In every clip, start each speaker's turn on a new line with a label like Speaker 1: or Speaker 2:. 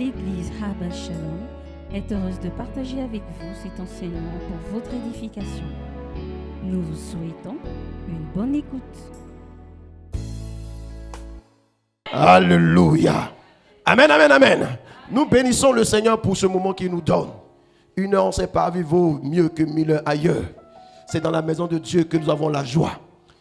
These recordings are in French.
Speaker 1: L'Église Habal Shalom est heureuse de partager avec vous cet enseignement pour votre édification. Nous vous souhaitons une bonne écoute.
Speaker 2: Alléluia. Amen, amen, amen. Nous bénissons le Seigneur pour ce moment qu'il nous donne. Une heure, on ne sait pas vivre vaut mieux que 1000 heures ailleurs. C'est dans la maison de Dieu que nous avons la joie.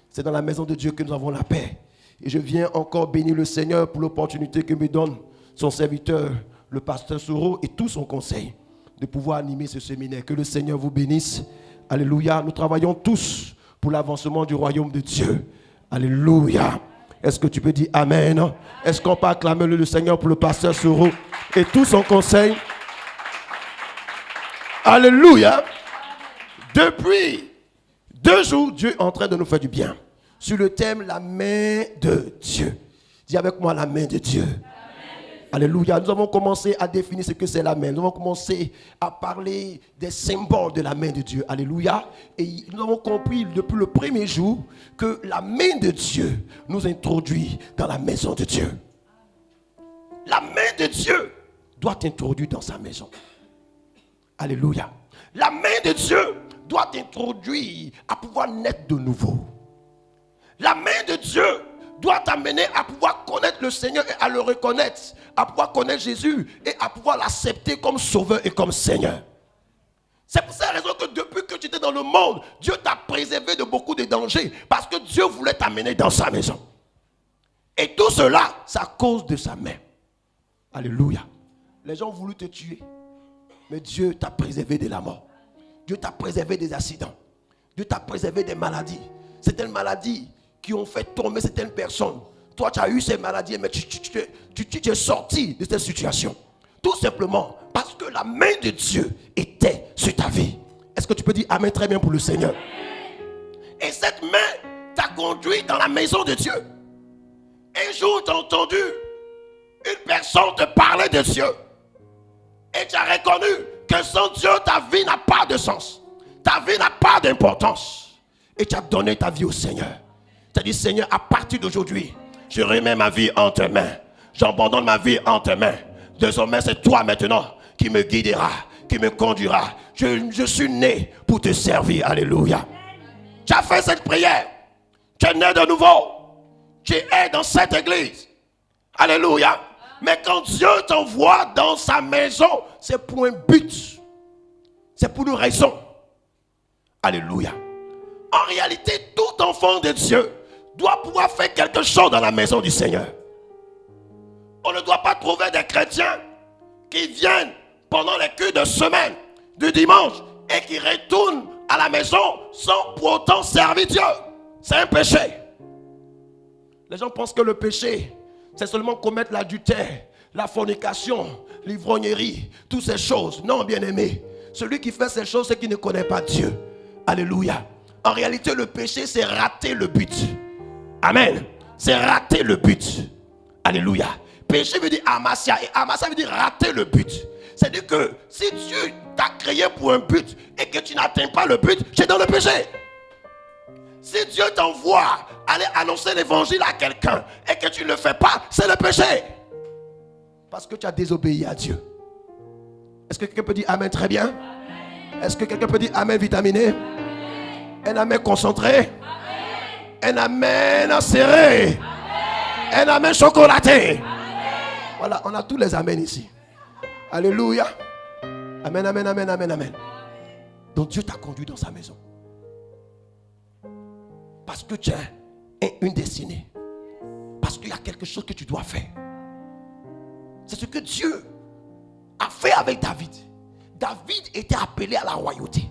Speaker 2: C'est dans la maison de Dieu que nous avons la paix. Et je viens encore bénir le Seigneur pour l'opportunité que me donne son serviteur, le pasteur Soro, et tout son conseil de pouvoir animer ce séminaire. Que le Seigneur vous bénisse. Alléluia. Nous travaillons tous pour l'avancement du royaume de Dieu. Alléluia. Est-ce que tu peux dire Amen? Est-ce qu'on peut acclamer le Seigneur pour le pasteur Soro et tout son conseil? Alléluia. Depuis 2 jours, Dieu est en train de nous faire du bien. Sur le thème, la main de Dieu. Dis avec moi, la main de Dieu. Alléluia. Nous avons commencé à définir ce que c'est la main. Nous avons commencé à parler des symboles de la main de Dieu. Alléluia. Et nous avons compris depuis le premier jour que la main de Dieu nous introduit dans la maison de Dieu. La main de Dieu doit t'introduire dans sa maison. Alléluia. La main de Dieu doit t'introduire à pouvoir naître de nouveau. La main de Dieu doit t'amener à pouvoir connaître le Seigneur et à le reconnaître, à pouvoir connaître Jésus et à pouvoir l'accepter comme sauveur et comme Seigneur. C'est pour cette raison que depuis que tu étais dans le monde, Dieu t'a préservé de beaucoup de dangers parce que Dieu voulait t'amener dans sa maison. Et tout cela, c'est à cause de sa main. Alléluia. Les gens ont voulu te tuer, mais Dieu t'a préservé de la mort. Dieu t'a préservé des accidents. Dieu t'a préservé des maladies. Certaines maladies qui ont fait tomber certaines personnes. Toi, tu as eu ces maladies, mais tu es sorti de cette situation. Tout simplement parce que la main de Dieu était sur ta vie. Est-ce que tu peux dire Amen très bien pour le Seigneur? Et cette main t'a conduit dans la maison de Dieu. Un jour, tu as entendu une personne te parler de Dieu. Et tu as reconnu que sans Dieu, ta vie n'a pas de sens. Ta vie n'a pas d'importance. Et tu as donné ta vie au Seigneur. Tu as dit, Seigneur, à partir d'aujourd'hui, je remets ma vie en tes mains. J'abandonne ma vie en tes mains. Désormais, c'est toi maintenant qui me guidera, qui me conduira. Je suis né pour te servir. Alléluia. Tu as fait cette prière. Tu es né de nouveau. Tu es dans cette église. Alléluia. Mais quand Dieu t'envoie dans sa maison, c'est pour un but. C'est pour une raison. Alléluia. En réalité, tout enfant de Dieu doit pouvoir faire quelque chose dans la maison du Seigneur. On ne doit pas trouver des chrétiens qui viennent pendant les cultes de semaine, du dimanche, et qui retournent à la maison sans pour autant servir Dieu. C'est un péché. Les gens pensent que le péché, c'est seulement commettre l'adultère, la fornication, l'ivrognerie, toutes ces choses. Non, bien-aimé. Celui qui fait ces choses, c'est qu'il ne connaît pas Dieu. Alléluia. En réalité, le péché, c'est rater le but. Amen. C'est rater le but. Alléluia. Péché veut dire amasia. Et amasia veut dire rater le but. C'est-à-dire que si Dieu t'a créé pour un but et que tu n'atteins pas le but, tu es dans le péché. Si Dieu t'envoie aller annoncer l'évangile à quelqu'un et que tu ne le fais pas, c'est le péché. Parce que tu as désobéi à Dieu. Est-ce que quelqu'un peut dire Amen très bien? Amen. Est-ce que quelqu'un peut dire Amen vitaminé? Amen. Un Amen concentré? Amen. Un Amen serré? Amen. Un Amen chocolaté? Amen. Voilà, on a tous les Amen ici. Alléluia. Amen, amen, amen, amen, amen. Donc Dieu t'a conduit dans sa maison. Parce que tu as une destinée. Parce qu'il y a quelque chose que tu dois faire. C'est ce que Dieu a fait avec David. David était appelé à la royauté.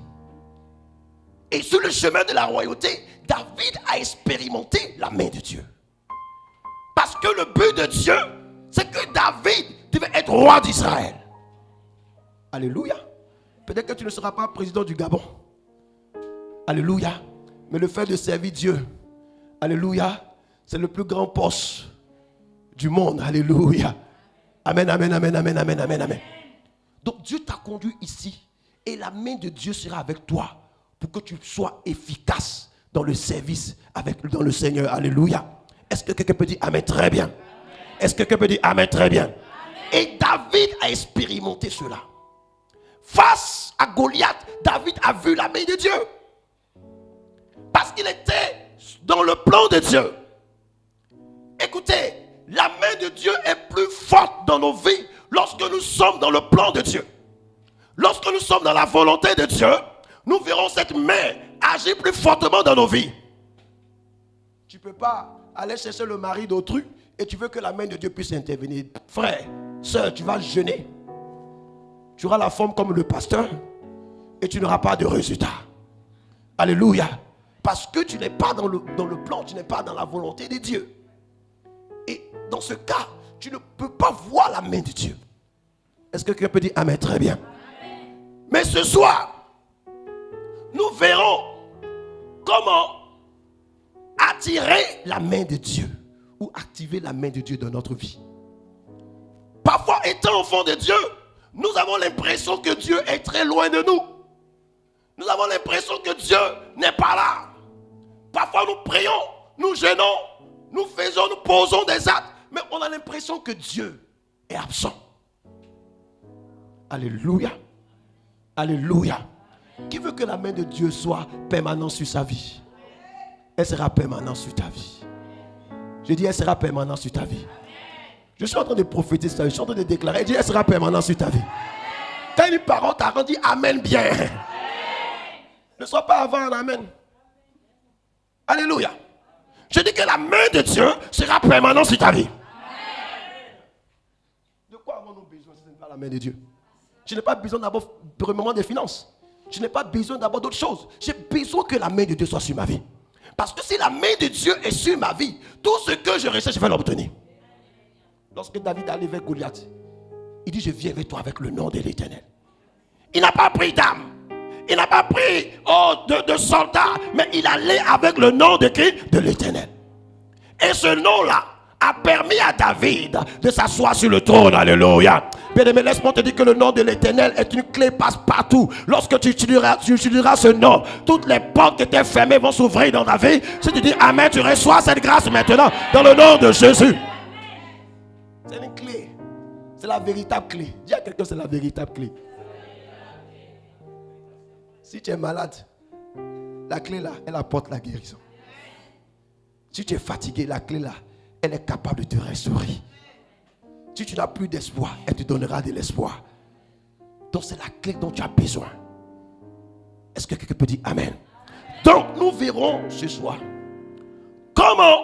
Speaker 2: Et sur le chemin de la royauté, David a expérimenté la main de Dieu. Parce que le but de Dieu, c'est que David devait être roi d'Israël. Alléluia. Peut-être que tu ne seras pas président du Gabon. Alléluia. Mais le fait de servir Dieu, alléluia, c'est le plus grand poste du monde. Alléluia. Amen, amen, amen, amen, amen, amen, amen. Donc Dieu t'a conduit ici et la main de Dieu sera avec toi pour que tu sois efficace dans le service dans le Seigneur. Alléluia. Est-ce que quelqu'un peut dire Amen très bien? Est-ce que quelqu'un peut dire Amen très bien? Et David a expérimenté cela. Face à Goliath, David a vu la main de Dieu. Parce qu'il était dans le plan de Dieu. Écoutez, la main de Dieu est plus forte dans nos vies lorsque nous sommes dans le plan de Dieu. Lorsque nous sommes dans la volonté de Dieu, nous verrons cette main agir plus fortement dans nos vies. Tu ne peux pas aller chercher le mari d'autrui et tu veux que la main de Dieu puisse intervenir. Frère, sœur, tu vas jeûner. Tu auras la forme comme le pasteur et tu n'auras pas de résultat. Alléluia. Parce que tu n'es pas dans le plan, tu n'es pas dans la volonté de Dieu. Et dans ce cas, tu ne peux pas voir la main de Dieu. Est-ce que quelqu'un peut dire Amen? Très bien. Amen. Mais ce soir, nous verrons comment attirer la main de Dieu ou activer la main de Dieu dans notre vie. Parfois, étant enfant de Dieu, nous avons l'impression que Dieu est très loin de nous. Nous avons l'impression que Dieu n'est pas là. Parfois, nous prions, nous jeûnons, nous faisons, nous posons des actes, mais on a l'impression que Dieu est absent. Alléluia. Alléluia. Qui veut que la main de Dieu soit permanente sur sa vie? Elle sera permanente sur ta vie. Je dis, elle sera permanente sur ta vie. Je suis en train de prophétiser ça, je suis en train de déclarer, je dis, elle sera permanente sur ta vie. Quand une parole t'a rendu, Amen bien. Ne sois pas avant un Amen. Alléluia. Je dis que la main de Dieu sera permanente sur ta vie. De quoi avons-nous besoin si ce n'est pas la main de Dieu? Je n'ai pas besoin d'abord, premièrement, des finances. Je n'ai pas besoin d'abord d'autres choses. J'ai besoin que la main de Dieu soit sur ma vie. Parce que si la main de Dieu est sur ma vie, tout ce que je recherche, je vais l'obtenir. Lorsque David allait vers Goliath, il dit, je viens vers toi avec le nom de l'Éternel. Il n'a pas pris d'âme. Il n'a pas pris de soldats, mais il allait avec le nom de qui? De l'Éternel. Et ce nom-là a permis à David de s'asseoir sur le trône. Alléluia. Bien-aimé, laisse-moi te dire que le nom de l'Éternel est une clé passe-partout. Lorsque tu utiliseras ce nom, toutes les portes qui étaient fermées vont s'ouvrir dans ta vie. Si tu dis Amen, tu reçois cette grâce maintenant dans le nom de Jésus. C'est une clé. C'est la véritable clé. Dis à quelqu'un, c'est la véritable clé. Si tu es malade, la clé là, elle apporte la guérison. Si tu es fatigué, la clé là, elle est capable de te restaurer. Si tu n'as plus d'espoir, elle te donnera de l'espoir. Donc c'est la clé dont tu as besoin. Est-ce que quelqu'un peut dire Amen? Donc nous verrons ce soir comment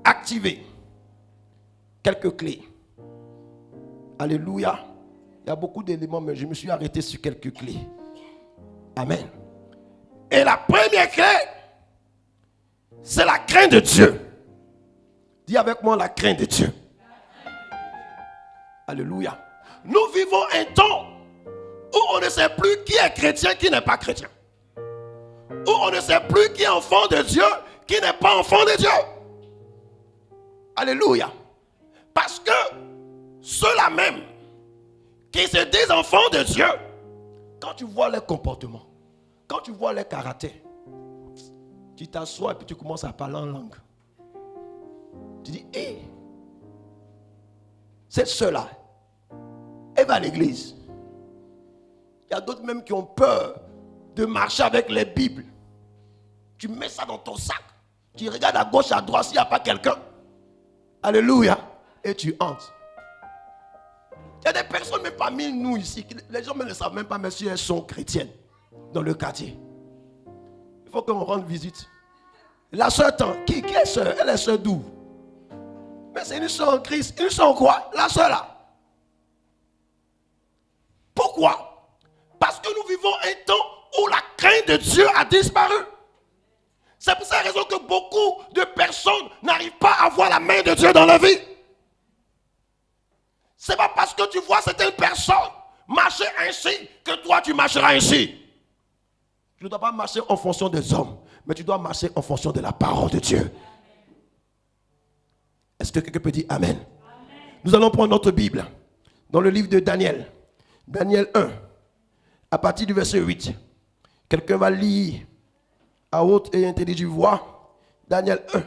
Speaker 2: activer quelques clés. Alléluia. Il y a beaucoup d'éléments, mais je me suis arrêté sur quelques clés. Amen. Et la première clé, c'est la crainte de Dieu. Dis avec moi la crainte de Dieu. Alléluia. Nous vivons un temps où on ne sait plus qui est chrétien, qui n'est pas chrétien. Où on ne sait plus qui est enfant de Dieu, qui n'est pas enfant de Dieu. Alléluia. Parce que ceux-là même qui se disent enfants de Dieu, quand tu vois leur comportement, quand tu vois leur caractère, tu t'assois et puis tu commences à parler en langue. Tu dis, hé, cette soeur-là, elle va à l'église. Il y a d'autres même qui ont peur de marcher avec les Bibles. Tu mets ça dans ton sac. Tu regardes à gauche, à droite, s'il n'y a pas quelqu'un. Alléluia. Et tu entres. Il y a des personnes, même parmi nous ici, les gens ne savent même pas, mais si elles sont chrétiennes dans le quartier. Il faut qu'on rende visite. La soeur, qui est soeur? Elle est soeur d'où? Mais c'est une soeur en Christ. Une soeur en quoi? La soeur là. Pourquoi? Parce que nous vivons un temps où la crainte de Dieu a disparu. C'est pour cette raison que beaucoup de personnes n'arrivent pas à voir la main de Dieu dans leur vie. C'est pas parce que tu vois certaines personnes marcher ainsi que toi tu marcheras ainsi. Tu ne dois pas marcher en fonction des hommes, mais tu dois marcher en fonction de la parole de Dieu. Est-ce que quelqu'un peut dire Amen? Amen. Nous allons prendre notre Bible dans le livre de Daniel. Daniel 1, à partir du verset 8. Quelqu'un va lire à haute et intelligible voix. Daniel 1,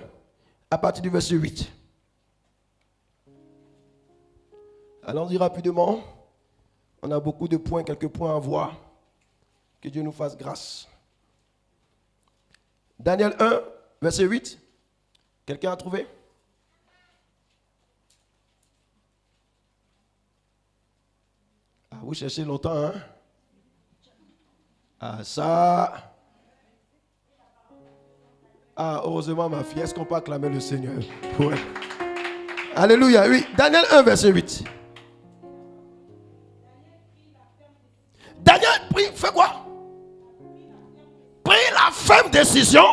Speaker 2: à partir du verset 8. Allons-y rapidement. On a beaucoup de points, quelques points à voir. Que Dieu nous fasse grâce. Daniel 1, verset 8. Quelqu'un a trouvé? Ah, vous cherchez longtemps, hein? Ah, ça. Ah, heureusement, ma fille, est-ce qu'on peut acclamer le Seigneur? Ouais. Alléluia, oui. Daniel 1, verset 8. Daniel fait quoi? Pris la ferme décision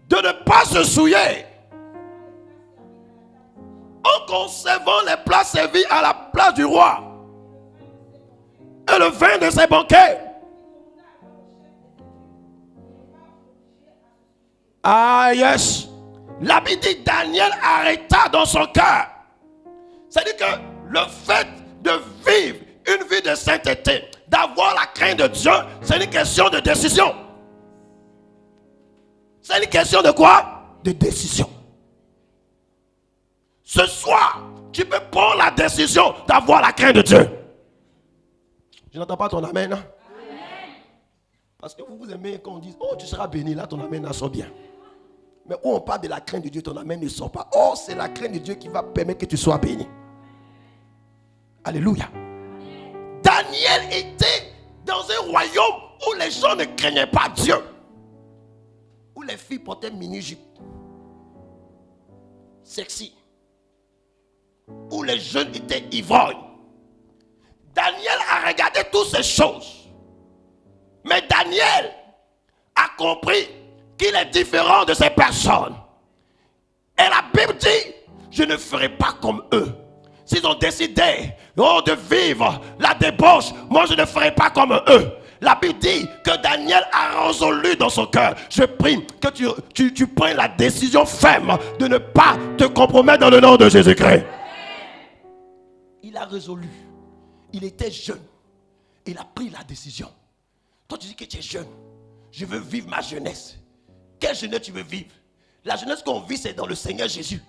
Speaker 2: de ne pas se souiller en conservant les plats servis à la place du roi et le vin de ses banquets. Ah yes. La Bible dit Daniel arrêta dans son cœur. C'est-à-dire que le fait de vivre une vie de sainteté, d'avoir la crainte de Dieu, c'est une question de décision. C'est une question de quoi? De décision. Ce soir, tu peux prendre la décision d'avoir la crainte de Dieu. Je n'entends pas ton amen. Hein? Parce que vous aimez quand on dit, oh, tu seras béni, là ton amen sort bien. Mais où on parle de la crainte de Dieu, ton amen ne sort pas. Oh, c'est la crainte de Dieu qui va permettre que tu sois béni. Alléluia. Daniel était dans un royaume où les gens ne craignaient pas Dieu. Où les filles portaient mini-jupes. Sexy. Où les jeunes étaient ivrognes. Daniel a regardé toutes ces choses. Mais Daniel a compris qu'il est différent de ces personnes. Et la Bible dit, je ne ferai pas comme eux. S'ils ont décidé de vivre la débauche, moi je ne ferai pas comme eux. La Bible dit que Daniel a résolu dans son cœur. Je prie que tu prennes la décision ferme de ne pas te compromettre dans le nom de Jésus-Christ. Il a résolu. Il était jeune. Il a pris la décision. Toi tu dis que tu es jeune. Je veux vivre ma jeunesse. Quelle jeunesse tu veux vivre? La jeunesse qu'on vit, c'est dans le Seigneur Jésus.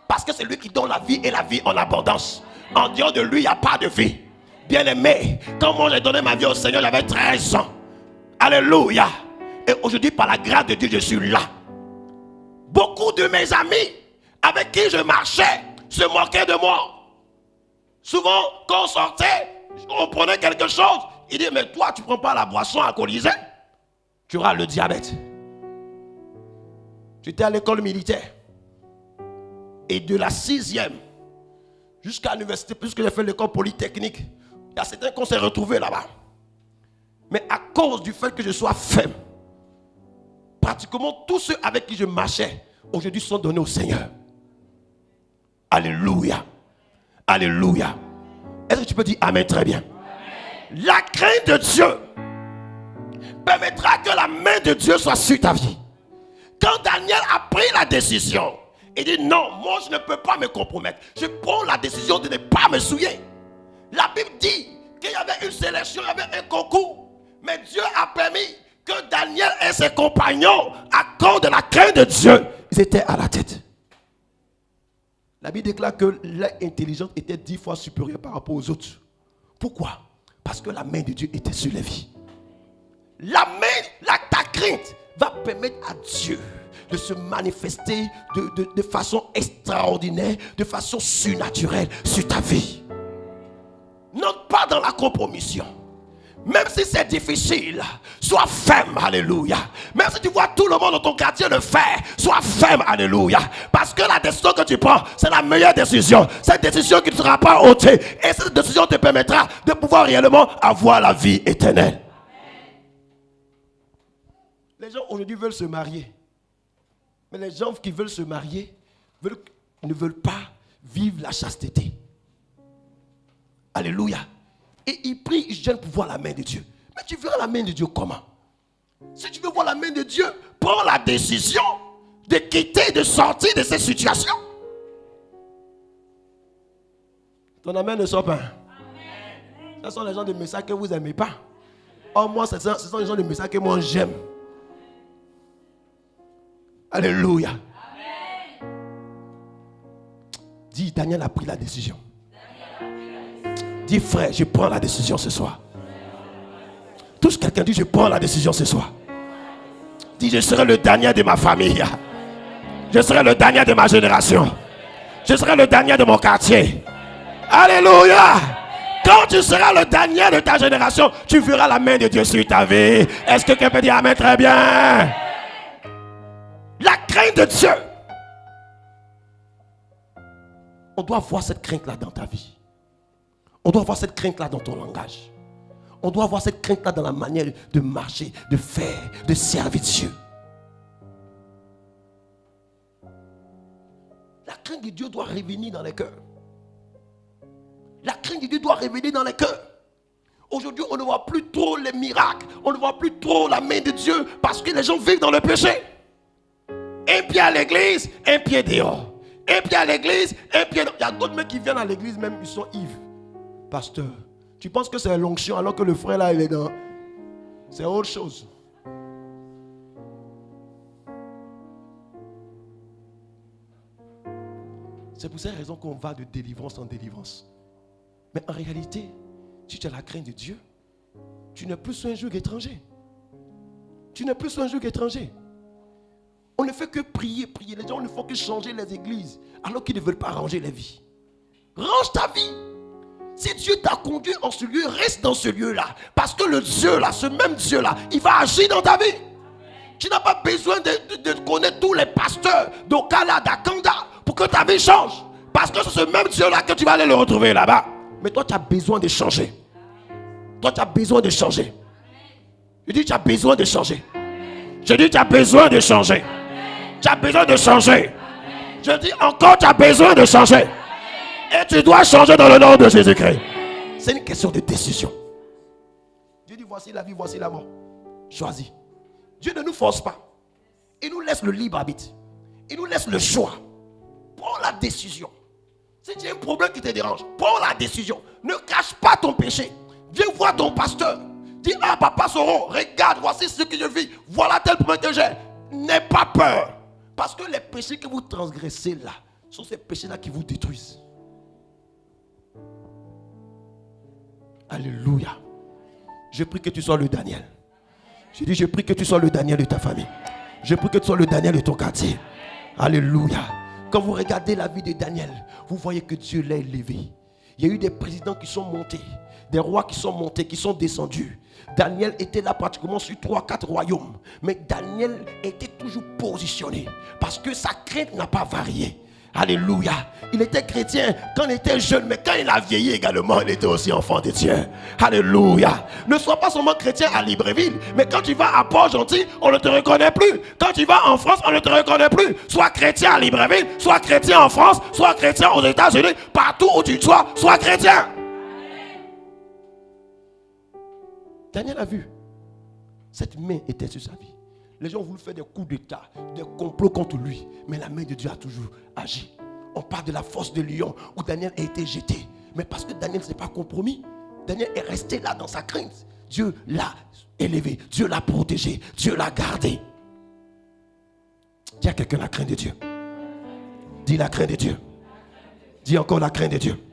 Speaker 2: Parce que c'est lui qui donne la vie et la vie en abondance. En dehors de lui, il n'y a pas de vie. Bien-aimé, quand moi j'ai donné ma vie au Seigneur, j'avais 13 ans. Alléluia. Et aujourd'hui, par la grâce de Dieu, je suis là. Beaucoup de mes amis avec qui je marchais se moquaient de moi. Souvent, quand on sortait, on prenait quelque chose. Il dit, mais toi, tu ne prends pas la boisson alcoolisée, tu auras le diabète. J'étais à l'école militaire. Et de la 6e jusqu'à l'université, puisque j'ai fait l'école polytechnique, il y a certains qu'on s'est retrouvés là-bas. Mais à cause du fait que je sois faible, pratiquement tous ceux avec qui je marchais, aujourd'hui sont donnés au Seigneur. Alléluia. Alléluia. Est-ce que tu peux dire Amen très bien? Amen. La crainte de Dieu permettra que la main de Dieu soit sur ta vie. Quand Daniel a pris la décision, il dit non, moi je ne peux pas me compromettre. Je prends la décision de ne pas me souiller. La Bible dit qu'il y avait une sélection, il y avait un concours. Mais Dieu a permis que Daniel et ses compagnons, à cause de la crainte de Dieu, ils étaient à la tête. La Bible déclare que l'intelligence était 10 fois supérieure par rapport aux autres. Pourquoi? Parce que la main de Dieu était sur les vies. Ta crainte va permettre à Dieu de se manifester de façon extraordinaire, de façon surnaturelle sur ta vie. Non pas dans la compromission. Même si c'est difficile, sois ferme, alléluia. Même si tu vois tout le monde dans ton quartier le faire, sois ferme, alléluia. Parce que la décision que tu prends, c'est la meilleure décision. Cette décision qui ne sera pas ôtée. Et cette décision te permettra de pouvoir réellement avoir la vie éternelle. Les gens aujourd'hui veulent se marier. Mais les gens qui veulent se marier ne veulent pas vivre la chasteté. Alléluia. Et ils prient, ils jeûnent pour voir la main de Dieu. Mais tu verras la main de Dieu comment? Si tu veux voir la main de Dieu, prends la décision de quitter, de sortir de cette situation. Ton amen ne sort pas. Amen. Ce sont les gens de Messa que vous n'aimez pas. Oh, moi, ce sont les gens de Messa que moi j'aime. Alléluia. Amen. Dis, Daniel a pris la décision. Dis frère, je prends la décision ce soir. Touche quelqu'un, dit je prends la décision ce soir. Dis je serai le dernier de ma famille. Je serai le dernier de ma génération. Je serai le dernier de mon quartier. Alléluia. Quand tu seras le dernier de ta génération, tu verras la main de Dieu sur ta vie. Est-ce que quelqu'un peut dire amen? Très bien. La crainte de Dieu. On doit voir cette crainte-là dans ta vie. On doit voir cette crainte-là dans ton langage. On doit avoir cette crainte-là dans la manière de marcher, de faire, de servir Dieu. La crainte de Dieu doit revenir dans les cœurs. La crainte de Dieu doit revenir dans les cœurs. Aujourd'hui, on ne voit plus trop les miracles. On ne voit plus trop la main de Dieu parce que les gens vivent dans le péché. Un pied à l'église, un pied dehors. Un pied à l'église, un pied dehors. Il y a d'autres mecs qui viennent à l'église même, ils sont ivres. Pasteur, tu penses que c'est l'onction alors que le frère là, il est dans... C'est autre chose. C'est pour cette raison qu'on va de délivrance en délivrance. Mais en réalité, si tu as la crainte de Dieu, tu n'es plus sur un joug étranger. Tu n'es plus sur un joug étranger. On ne fait que prier, prier. Les gens ne font que changer les églises alors qu'ils ne veulent pas ranger les vies. Range ta vie. Si Dieu t'a conduit en ce lieu, reste dans ce lieu-là. Parce que le Dieu là, ce même Dieu-là, il va agir dans ta vie. Tu n'as pas besoin de connaître tous les pasteurs d'Okala, d'Akanda pour que ta vie change. Parce que c'est ce même Dieu-là que tu vas aller le retrouver là-bas. Mais toi, tu as besoin de changer. Toi, tu as besoin de changer. Je dis, tu as besoin de changer. Je dis, tu as besoin de changer. Tu as besoin de changer. Je dis encore, tu as besoin de changer. Et tu dois changer dans le nom de Jésus-Christ. C'est une question de décision. Dieu dit, voici la vie, voici la mort. Choisis. Dieu ne nous force pas. Il nous laisse le libre arbitre. Il nous laisse le choix. Prends la décision. Si tu as un problème qui te dérange, prends la décision. Ne cache pas ton péché. Viens voir ton pasteur. Dis, ah papa Soro, regarde, voici ce que je vis. Voilà tel problème que j'ai. N'aie pas peur. Parce que les péchés que vous transgressez là, sont ces péchés-là qui vous détruisent. Alléluia. Je prie que tu sois le Daniel. Je dis, je prie que tu sois le Daniel de ta famille. Je prie que tu sois le Daniel de ton quartier. Alléluia. Quand vous regardez la vie de Daniel, vous voyez que Dieu l'a élevé. Il y a eu des présidents qui sont montés, des rois qui sont montés, qui sont descendus. Daniel était là pratiquement sur 3-4 royaumes. Mais Daniel était toujours positionné parce que sa crainte n'a pas varié. Alléluia. Il était chrétien quand il était jeune, mais quand il a vieilli également, il était aussi enfant de Dieu. Alléluia. Ne sois pas seulement chrétien à Libreville, mais quand tu vas à Port-Gentil, on ne te reconnaît plus. Quand tu vas en France, on ne te reconnaît plus. Sois chrétien à Libreville, sois chrétien en France, sois chrétien aux États-Unis, partout où tu sois chrétien. Daniel a vu. Cette main était sur sa vie. Les gens voulaient faire des coups d'état, des complots contre lui. Mais la main de Dieu a toujours agi. On parle de la force de lion où Daniel a été jeté. Mais parce que Daniel ne s'est pas compromis, Daniel est resté là dans sa crainte. Dieu l'a élevé, Dieu l'a protégé, Dieu l'a gardé. Dis à quelqu'un la crainte de Dieu. Dis la crainte de Dieu. Dis encore la crainte de Dieu.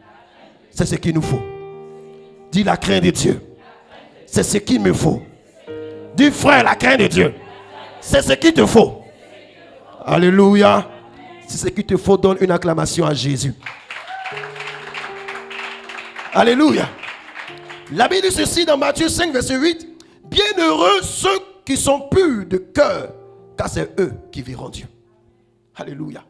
Speaker 2: C'est ce qu'il nous faut. Dis la crainte de Dieu. C'est ce qu'il me faut. Dis frère, la crainte de Dieu. C'est ce qu'il te faut. Alléluia. C'est ce qu'il te faut. Donne une acclamation à Jésus. Alléluia. La Bible dit ceci dans Matthieu 5, verset 8. Bienheureux ceux qui sont purs de cœur, car c'est eux qui verront Dieu. Alléluia.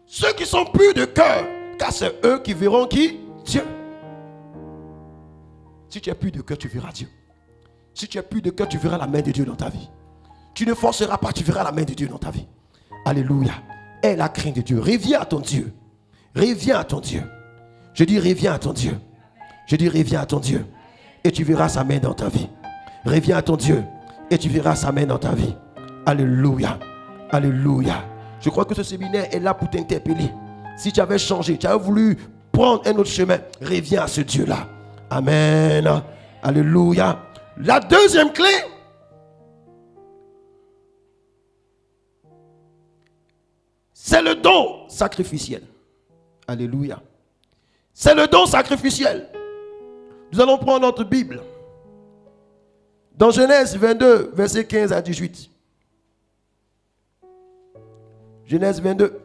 Speaker 2: Ceux qui sont purs de cœur, car c'est eux qui verront qui? Dieu. Si tu es pur de cœur, tu verras Dieu. Si tu es pur de cœur, tu verras la main de Dieu dans ta vie. Tu ne forceras pas, tu verras la main de Dieu dans ta vie. Alléluia. Aie la crainte de Dieu. Reviens à ton Dieu. Reviens à ton Dieu. Je dis reviens à ton Dieu. Je dis reviens à ton Dieu. Et tu verras sa main dans ta vie. Reviens à ton Dieu. Et tu verras sa main dans ta vie. Alléluia. Alléluia. Je crois que ce séminaire est là pour t'interpeller. Si tu avais changé, tu avais voulu prendre un autre chemin, reviens à ce Dieu-là. Amen. Alléluia. La deuxième clé, c'est le don sacrificiel. Alléluia. C'est le don sacrificiel. Nous allons prendre notre Bible. Dans Genèse 22, versets 15 à 18. Genèse 22,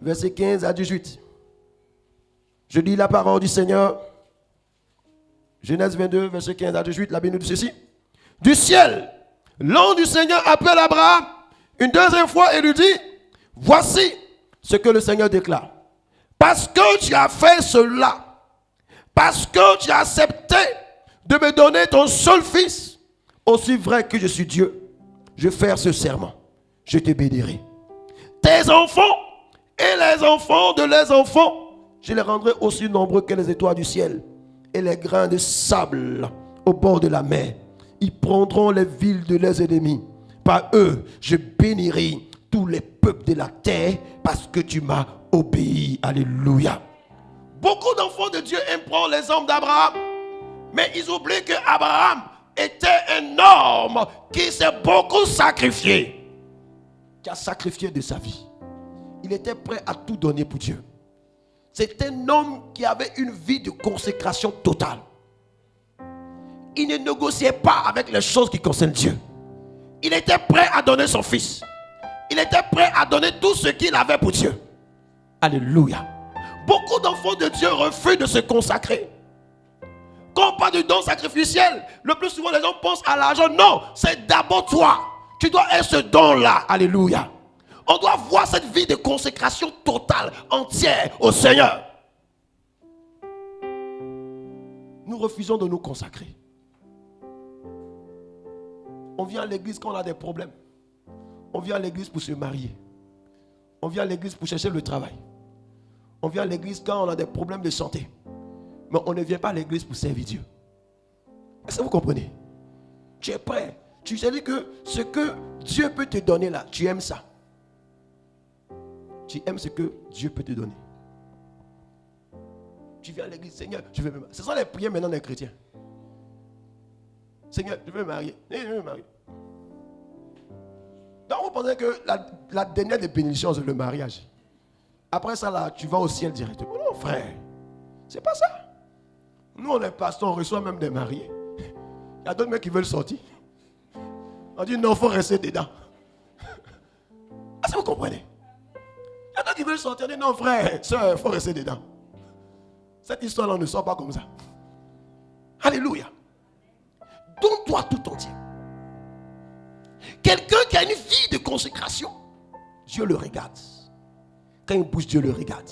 Speaker 2: versets 15 à 18. Je lis la parole du Seigneur. Genèse 22, versets 15 à 18. La Bible nous dit ceci. Du ciel, l'ange du Seigneur appelle Abraham une deuxième fois et lui dit, voici ce que le Seigneur déclare. Parce que tu as fait cela, parce que tu as accepté de me donner ton seul fils, aussi vrai que je suis Dieu, je vais faire ce serment. Je te bénirai. Tes enfants et les enfants de leurs enfants, je les rendrai aussi nombreux que les étoiles du ciel et les grains de sable au bord de la mer. Ils prendront les villes de leurs ennemis. Par eux, je bénirai tous les peuples de la terre parce que tu m'as obéi. Alléluia. Beaucoup d'enfants de Dieu aiment prendre l'exemple d'Abraham, mais ils oublient qu'Abraham était un homme qui s'est beaucoup sacrifié, qui a sacrifié de sa vie. Il était prêt à tout donner pour Dieu. C'est un homme qui avait une vie de consécration totale. Il ne négociait pas avec les choses qui concernent Dieu. Il était prêt à donner son fils. Il était prêt à donner tout ce qu'il avait pour Dieu. Alléluia. Beaucoup d'enfants de Dieu refusent de se consacrer. Quand on parle du don sacrificiel, le plus souvent les gens pensent à l'argent. Non, c'est d'abord toi. Tu dois être ce don-là. Alléluia. On doit voir cette vie de consécration totale, entière au Seigneur. Nous refusons de nous consacrer. On vient à l'église quand on a des problèmes. On vient à l'église pour se marier. On vient à l'église pour chercher le travail. On vient à l'église quand on a des problèmes de santé. Mais on ne vient pas à l'église pour servir Dieu. Est-ce que vous comprenez? Tu es prêt. Tu sais que ce que Dieu peut te donner là, tu aimes ça. Tu aimes ce que Dieu peut te donner. Tu viens à l'église, Seigneur, je veux me marier. Ce sont les prières maintenant des chrétiens. Seigneur, je veux me marier. Je veux me marier. Donc vous pensez que la dernière des bénédictions, c'est le mariage. Après ça, là, tu vas au ciel directement. Non, frère. C'est pas ça. Nous, on est pasteurs, on reçoit même des mariés. Il y a d'autres mecs qui veulent sortir. On dit non, il faut rester dedans. Est-ce que vous comprenez? Il y a d'autres qui veulent sortir. On dit non, frère, soeur, il faut rester dedans. Cette histoire-là ne sort pas comme ça. Alléluia. Donne-toi tout entier. Quelqu'un qui a une vie de consécration, Dieu le regarde. Quand il bouge, Dieu le regarde.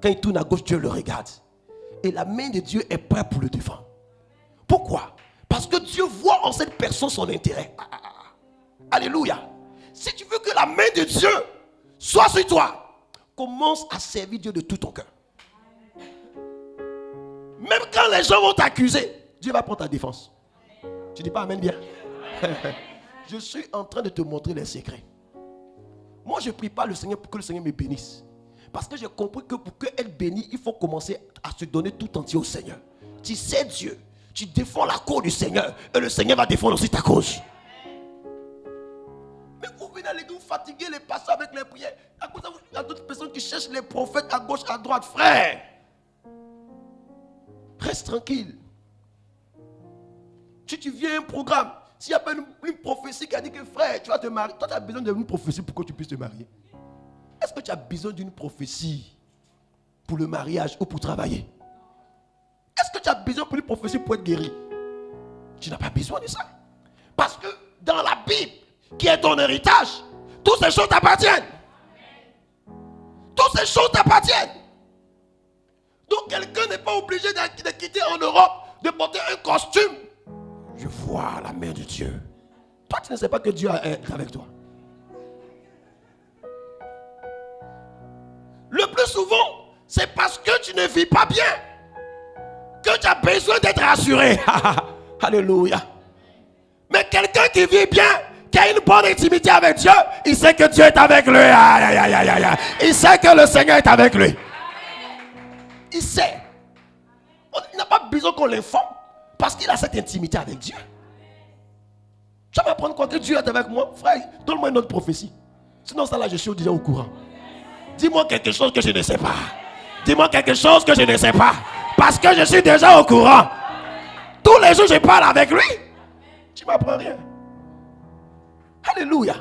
Speaker 2: Quand il tourne à gauche, Dieu le regarde. Et la main de Dieu est prête pour le défendre. Pourquoi? Parce que Dieu voit en cette personne son intérêt. Alléluia. Si tu veux que la main de Dieu soit sur toi, commence à servir Dieu de tout ton cœur. Même quand les gens vont t'accuser, Dieu va prendre ta défense. Tu dis pas amen bien? Je suis en train de te montrer les secrets. Moi, je ne prie pas le Seigneur pour que le Seigneur me bénisse. Parce que j'ai compris que pour qu'être béni, il faut commencer à se donner tout entier au Seigneur. Tu sais Dieu, tu défends la cause du Seigneur et le Seigneur va défendre aussi ta cause. Mais vous venez à l'église, vous fatiguez les pasteurs avec les prières. À cause de vous, il y a d'autres personnes qui cherchent les prophètes à gauche, à droite. Frère, reste tranquille. Si tu viens à un programme, s'il n'y a pas une prophétie qui a dit que frère, tu vas te marier, toi tu as besoin d'une prophétie pour que tu puisses te marier. Est-ce que tu as besoin d'une prophétie pour le mariage ou pour travailler? Est-ce que tu as besoin d'une prophétie pour être guéri? Tu n'as pas besoin de ça. Parce que dans la Bible, qui est ton héritage, toutes ces choses t'appartiennent. Toutes ces choses t'appartiennent. Donc quelqu'un n'est pas obligé de quitter en Europe, de porter un costume. Je vois la main de Dieu. Toi, tu ne sais pas que Dieu est avec toi. Le plus souvent, c'est parce que tu ne vis pas bien que tu as besoin d'être rassuré. Alléluia. Mais quelqu'un qui vit bien, qui a une bonne intimité avec Dieu, il sait que Dieu est avec lui. Il sait que le Seigneur est avec lui. Il sait. Il n'a pas besoin qu'on l'informe. Parce qu'il a cette intimité avec Dieu. Tu vas m'apprendre quoi? Que Dieu est avec moi? Frère, donne-moi une autre prophétie. Sinon ça là, je suis déjà au courant. Dis-moi quelque chose que je ne sais pas. Dis-moi quelque chose que je ne sais pas. Parce que je suis déjà au courant. Tous les jours, je parle avec lui. Tu ne m'apprends rien. Alléluia.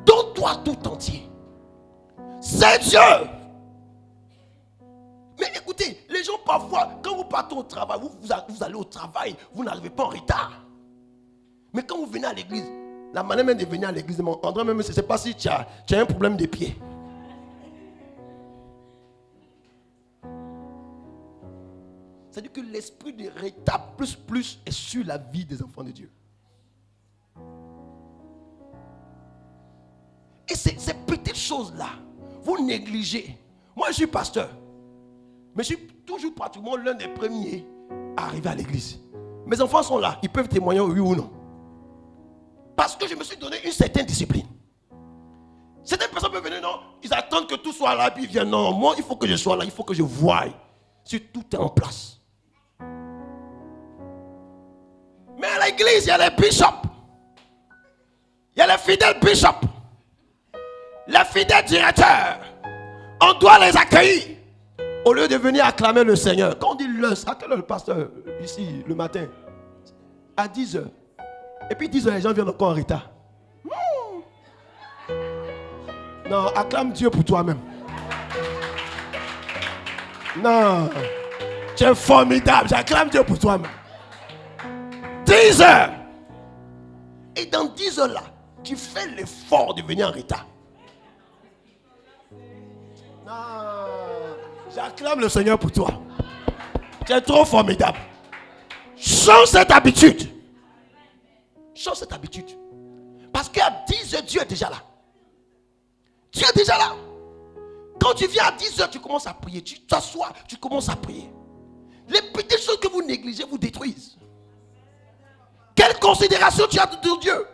Speaker 2: Donne-toi tout entier. C'est Dieu. Mais écoutez, les gens parfois, quand vous partez au travail, vous allez au travail, vous n'arrivez pas en retard. Mais quand vous venez à l'église, la manière même de venir à l'église, André même, je ne sais pas si tu as un problème de pied. C'est-à-dire que l'esprit de retard plus est sur la vie des enfants de Dieu. Et ces petites choses-là, vous négligez. Moi, je suis pasteur. Mais je suis toujours pratiquement l'un des premiers à arriver à l'église. Mes enfants sont là. Ils peuvent témoigner oui ou non. Parce que je me suis donné une certaine discipline. Certaines personnes peuvent venir, non. Ils attendent que tout soit là, puis ils viennent. Non, moi, il faut que je sois là. Il faut que je voie si tout est en place. Mais à l'église, il y a les bishops. Il y a les fidèles bishops. Les fidèles directeurs. On doit les accueillir. Au lieu de venir acclamer le Seigneur. Quand on dit l'heure, à quelle heure le pasteur, ici, le matin? À 10h. Et puis 10h, les gens viennent encore en retard. Non, acclame Dieu pour toi-même. Non. Tu es formidable. J'acclame Dieu pour toi-même. 10h. Et dans 10h là, tu fais l'effort de venir en retard. Non. J'acclame le Seigneur pour toi. Tu es trop formidable. Change cette habitude. Change cette habitude. Parce qu'à 10h, Dieu est déjà là. Dieu est déjà là. Quand tu viens à 10h, tu commences à prier. Tu t'assois, tu commences à prier. Les petites choses que vous négligez vous détruisent. Quelle considération tu as de Dieu?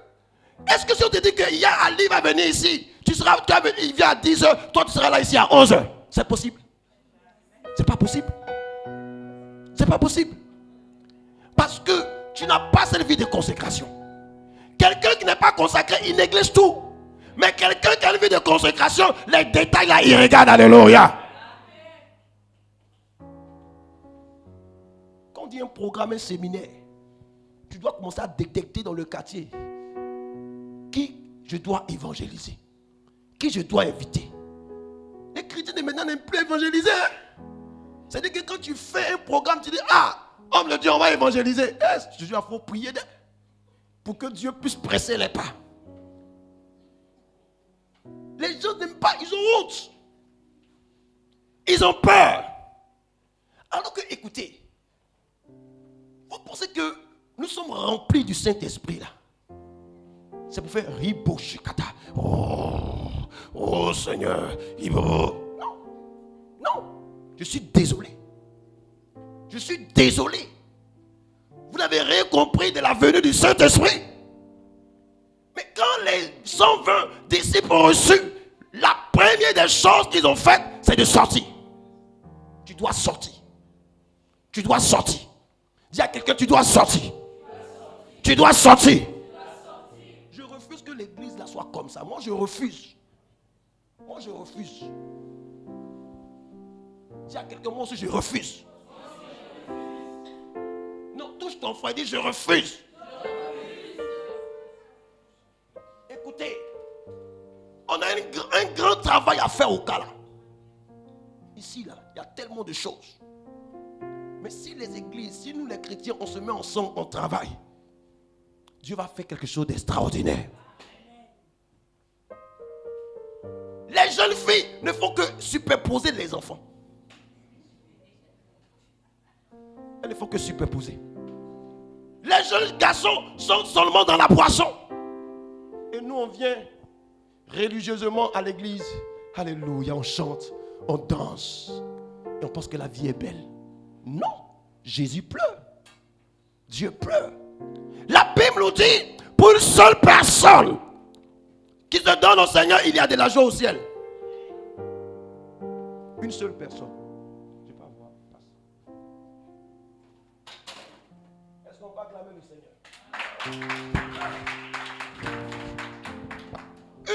Speaker 2: Est-ce que si on te dit qu'il y a Ali va venir ici, il vient à 10h, toi tu seras là ici à 11h? C'est possible? C'est pas possible. C'est pas possible. Parce que tu n'as pas cette vie de consécration. Quelqu'un qui n'est pas consacré, il néglige tout. Mais quelqu'un qui a une vie de consécration, les détails là, il regarde. Alléluia. Quand on dit un programme, un séminaire, tu dois commencer à détecter dans le quartier qui je dois évangéliser, qui je dois inviter. Les chrétiens de maintenant n'aiment plus évangéliser. C'est-à-dire que quand tu fais un programme, tu dis, homme de Dieu, on va évangéliser. Je dis, il faut prier pour que Dieu puisse presser les pas. Les gens n'aiment pas, ils ont honte. Ils ont peur. Alors que, écoutez, vous pensez que nous sommes remplis du Saint-Esprit là. C'est pour faire riboshikata. Oh Seigneur, non, non. Je suis désolé. Je suis désolé. Vous n'avez rien compris de la venue du Saint-Esprit. Mais quand les 120 disciples ont reçu, la première des choses qu'ils ont faites, c'est de sortir. Tu dois sortir. Tu dois sortir. Dis à quelqu'un, tu dois sortir. Tu dois sortir. Je refuse que l'église là soit comme ça. Moi, je refuse. Moi, je refuse. Dis à quelqu'un, moi aussi, je refuse. Non, touche ton frère, dis, je refuse. Écoutez, on a un grand travail à faire au Kala. Ici, là, il y a tellement de choses. Mais si les églises, si nous les chrétiens, on se met ensemble, on travaille, Dieu va faire quelque chose d'extraordinaire. Les jeunes filles ne font que superposer les enfants. Elles ne font que superposer. Les jeunes garçons sont seulement dans la boisson. Et nous, on vient religieusement à l'église. Alléluia, on chante, on danse. Et on pense que la vie est belle. Non, Jésus pleure. Dieu pleure. La Bible nous dit, pour une seule personne qui se donne au Seigneur, il y a de la joie au ciel. Une seule personne. Je ne vais pas voir. Est-ce qu'on va acclamer le Seigneur?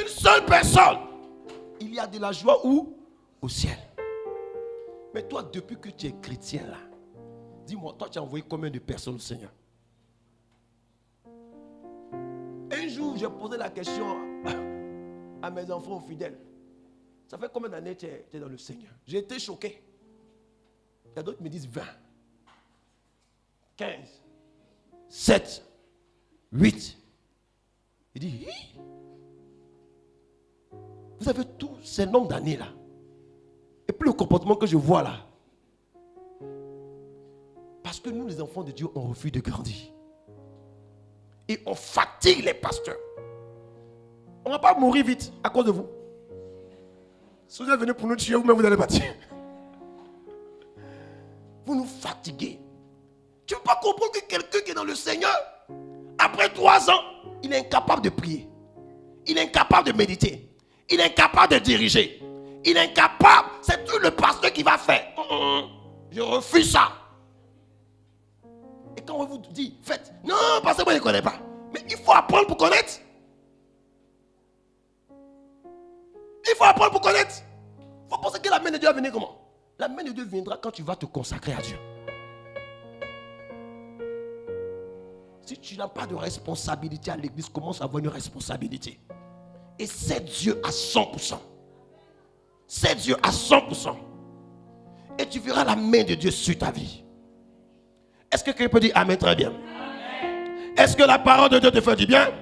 Speaker 2: Une seule personne. Il y a de la joie où? Au ciel. Mais toi, depuis que tu es chrétien là, dis-moi, toi tu as envoyé combien de personnes au Seigneur? Un jour, j'ai posé la question à mes enfants fidèles. Ça fait combien d'années tu es dans le Seigneur? J'ai été choqué. Il y a d'autres qui me disent 20, 15, 7, 8. Il dit, hi? Vous avez tous ces nombres d'années là. Et puis le comportement que je vois là. Parce que nous, les enfants de Dieu, on refuse de grandir. Et on fatigue les pasteurs. On ne va pas mourir vite à cause de vous. Si vous êtes venus pour nous tuer, vous-même vous allez partir. Vous nous fatiguez. Tu ne peux pas comprendre que quelqu'un qui est dans le Seigneur, après 3 ans, il est incapable de prier. Il est incapable de méditer. Il est incapable de diriger. Il est incapable. C'est tout le pasteur qui va faire. Je refuse ça. Et quand on vous dit, faites. Non, parce que moi je ne connais pas. Mais il faut apprendre pour connaître. Il faut apprendre pour connaître. Il faut penser que la main de Dieu va venir comment? La main de Dieu viendra quand tu vas te consacrer à Dieu. Si tu n'as pas de responsabilité à l'église, commence à avoir une responsabilité. Et c'est Dieu à 100%. C'est Dieu à 100%. Et tu verras la main de Dieu sur ta vie. Est-ce que quelqu'un peut dire Amen très bien? Amen. Est-ce que la parole de Dieu te fait du bien? Amen.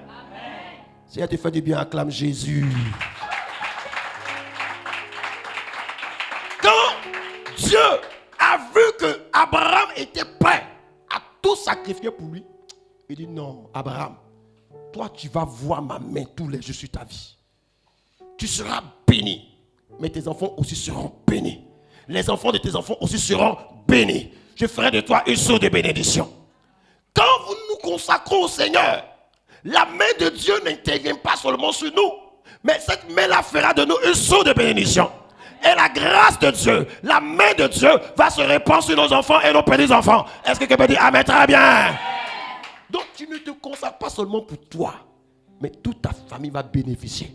Speaker 2: Si elle te fait du bien, acclame Jésus. Quand Dieu a vu que Abraham était prêt à tout sacrifier pour lui, il dit non, Abraham, toi tu vas voir ma main tous les jours sur ta vie. Tu seras béni, mais tes enfants aussi seront bénis. Les enfants de tes enfants aussi seront bénis. Je ferai de toi une source de bénédiction. Quand nous nous consacrons au Seigneur, la main de Dieu n'intervient pas seulement sur nous, mais cette main-là fera de nous une source de bénédiction. Et la grâce de Dieu, la main de Dieu va se répandre sur nos enfants et nos petits-enfants. Est-ce que quelqu'un peut dire Amen très bien? Donc tu ne te consacres pas seulement pour toi, mais toute ta famille va bénéficier.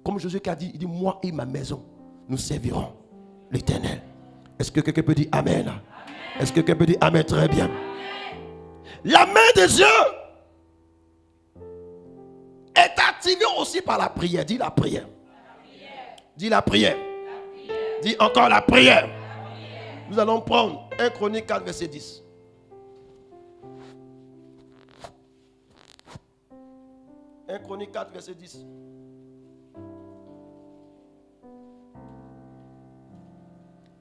Speaker 2: Comme Josué qui a dit, il dit, moi et ma maison, nous servirons l'Éternel. Est-ce que quelqu'un peut dire Amen? Amen. Est-ce que quelqu'un peut dire Amen très bien? Amen. La main de Dieu est activée aussi par la prière. Dis la prière. Dis la prière. Dis encore la prière. Nous allons prendre 1 Chronique 4, verset 10. « 1 Chronique 4, verset 10. «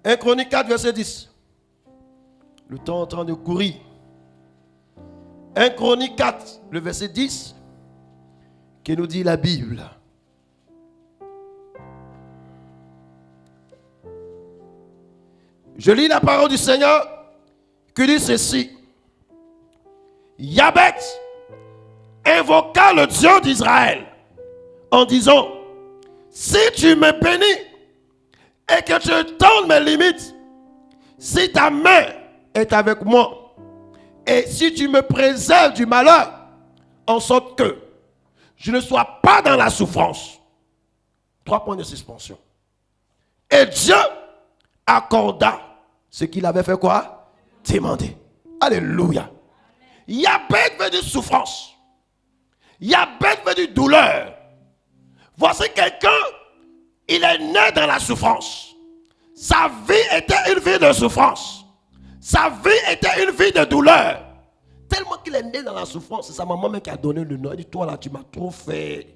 Speaker 2: 1 Chronique 4, verset 10. Le temps est en train de courir. 1 Chronique 4, le verset 10, qui nous dit la Bible. Je lis la parole du Seigneur qui dit ceci. Yabet invoqua le Dieu d'Israël en disant, si tu me bénis et que tu tends mes limites, si ta main est avec moi et si tu me préserves du malheur, en sorte que je ne sois pas dans la souffrance. 3 points de suspension. Et Dieu accorda ce qu'il avait fait quoi? Demandé. Alléluia. Yabet veut dire souffrance. Yabet veut dire douleur. Voici quelqu'un, il est né dans la souffrance. Sa vie était une vie de souffrance. Sa vie était une vie de douleur. Tellement qu'il est né dans la souffrance, c'est sa maman même qui a donné le nom. Elle dit, toi là, tu m'as trop fait.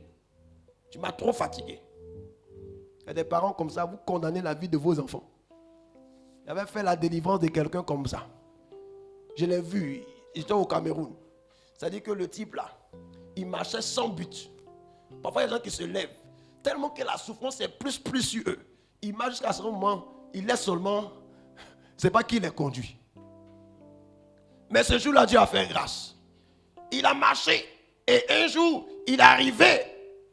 Speaker 2: Tu m'as trop fatigué. Il y a des parents comme ça, vous condamnez la vie de vos enfants. Il avait fait la délivrance de quelqu'un comme ça. Je l'ai vu, j'étais au Cameroun. C'est-à-dire que le type là, il marchait sans but. Parfois il y a des gens qui se lèvent. Tellement que la souffrance est plus sur eux. Il marche jusqu'à ce moment, il laisse seulement, c'est pas qui les conduit. Mais ce jour-là, Dieu a fait grâce. Il a marché. Et un jour, il est arrivé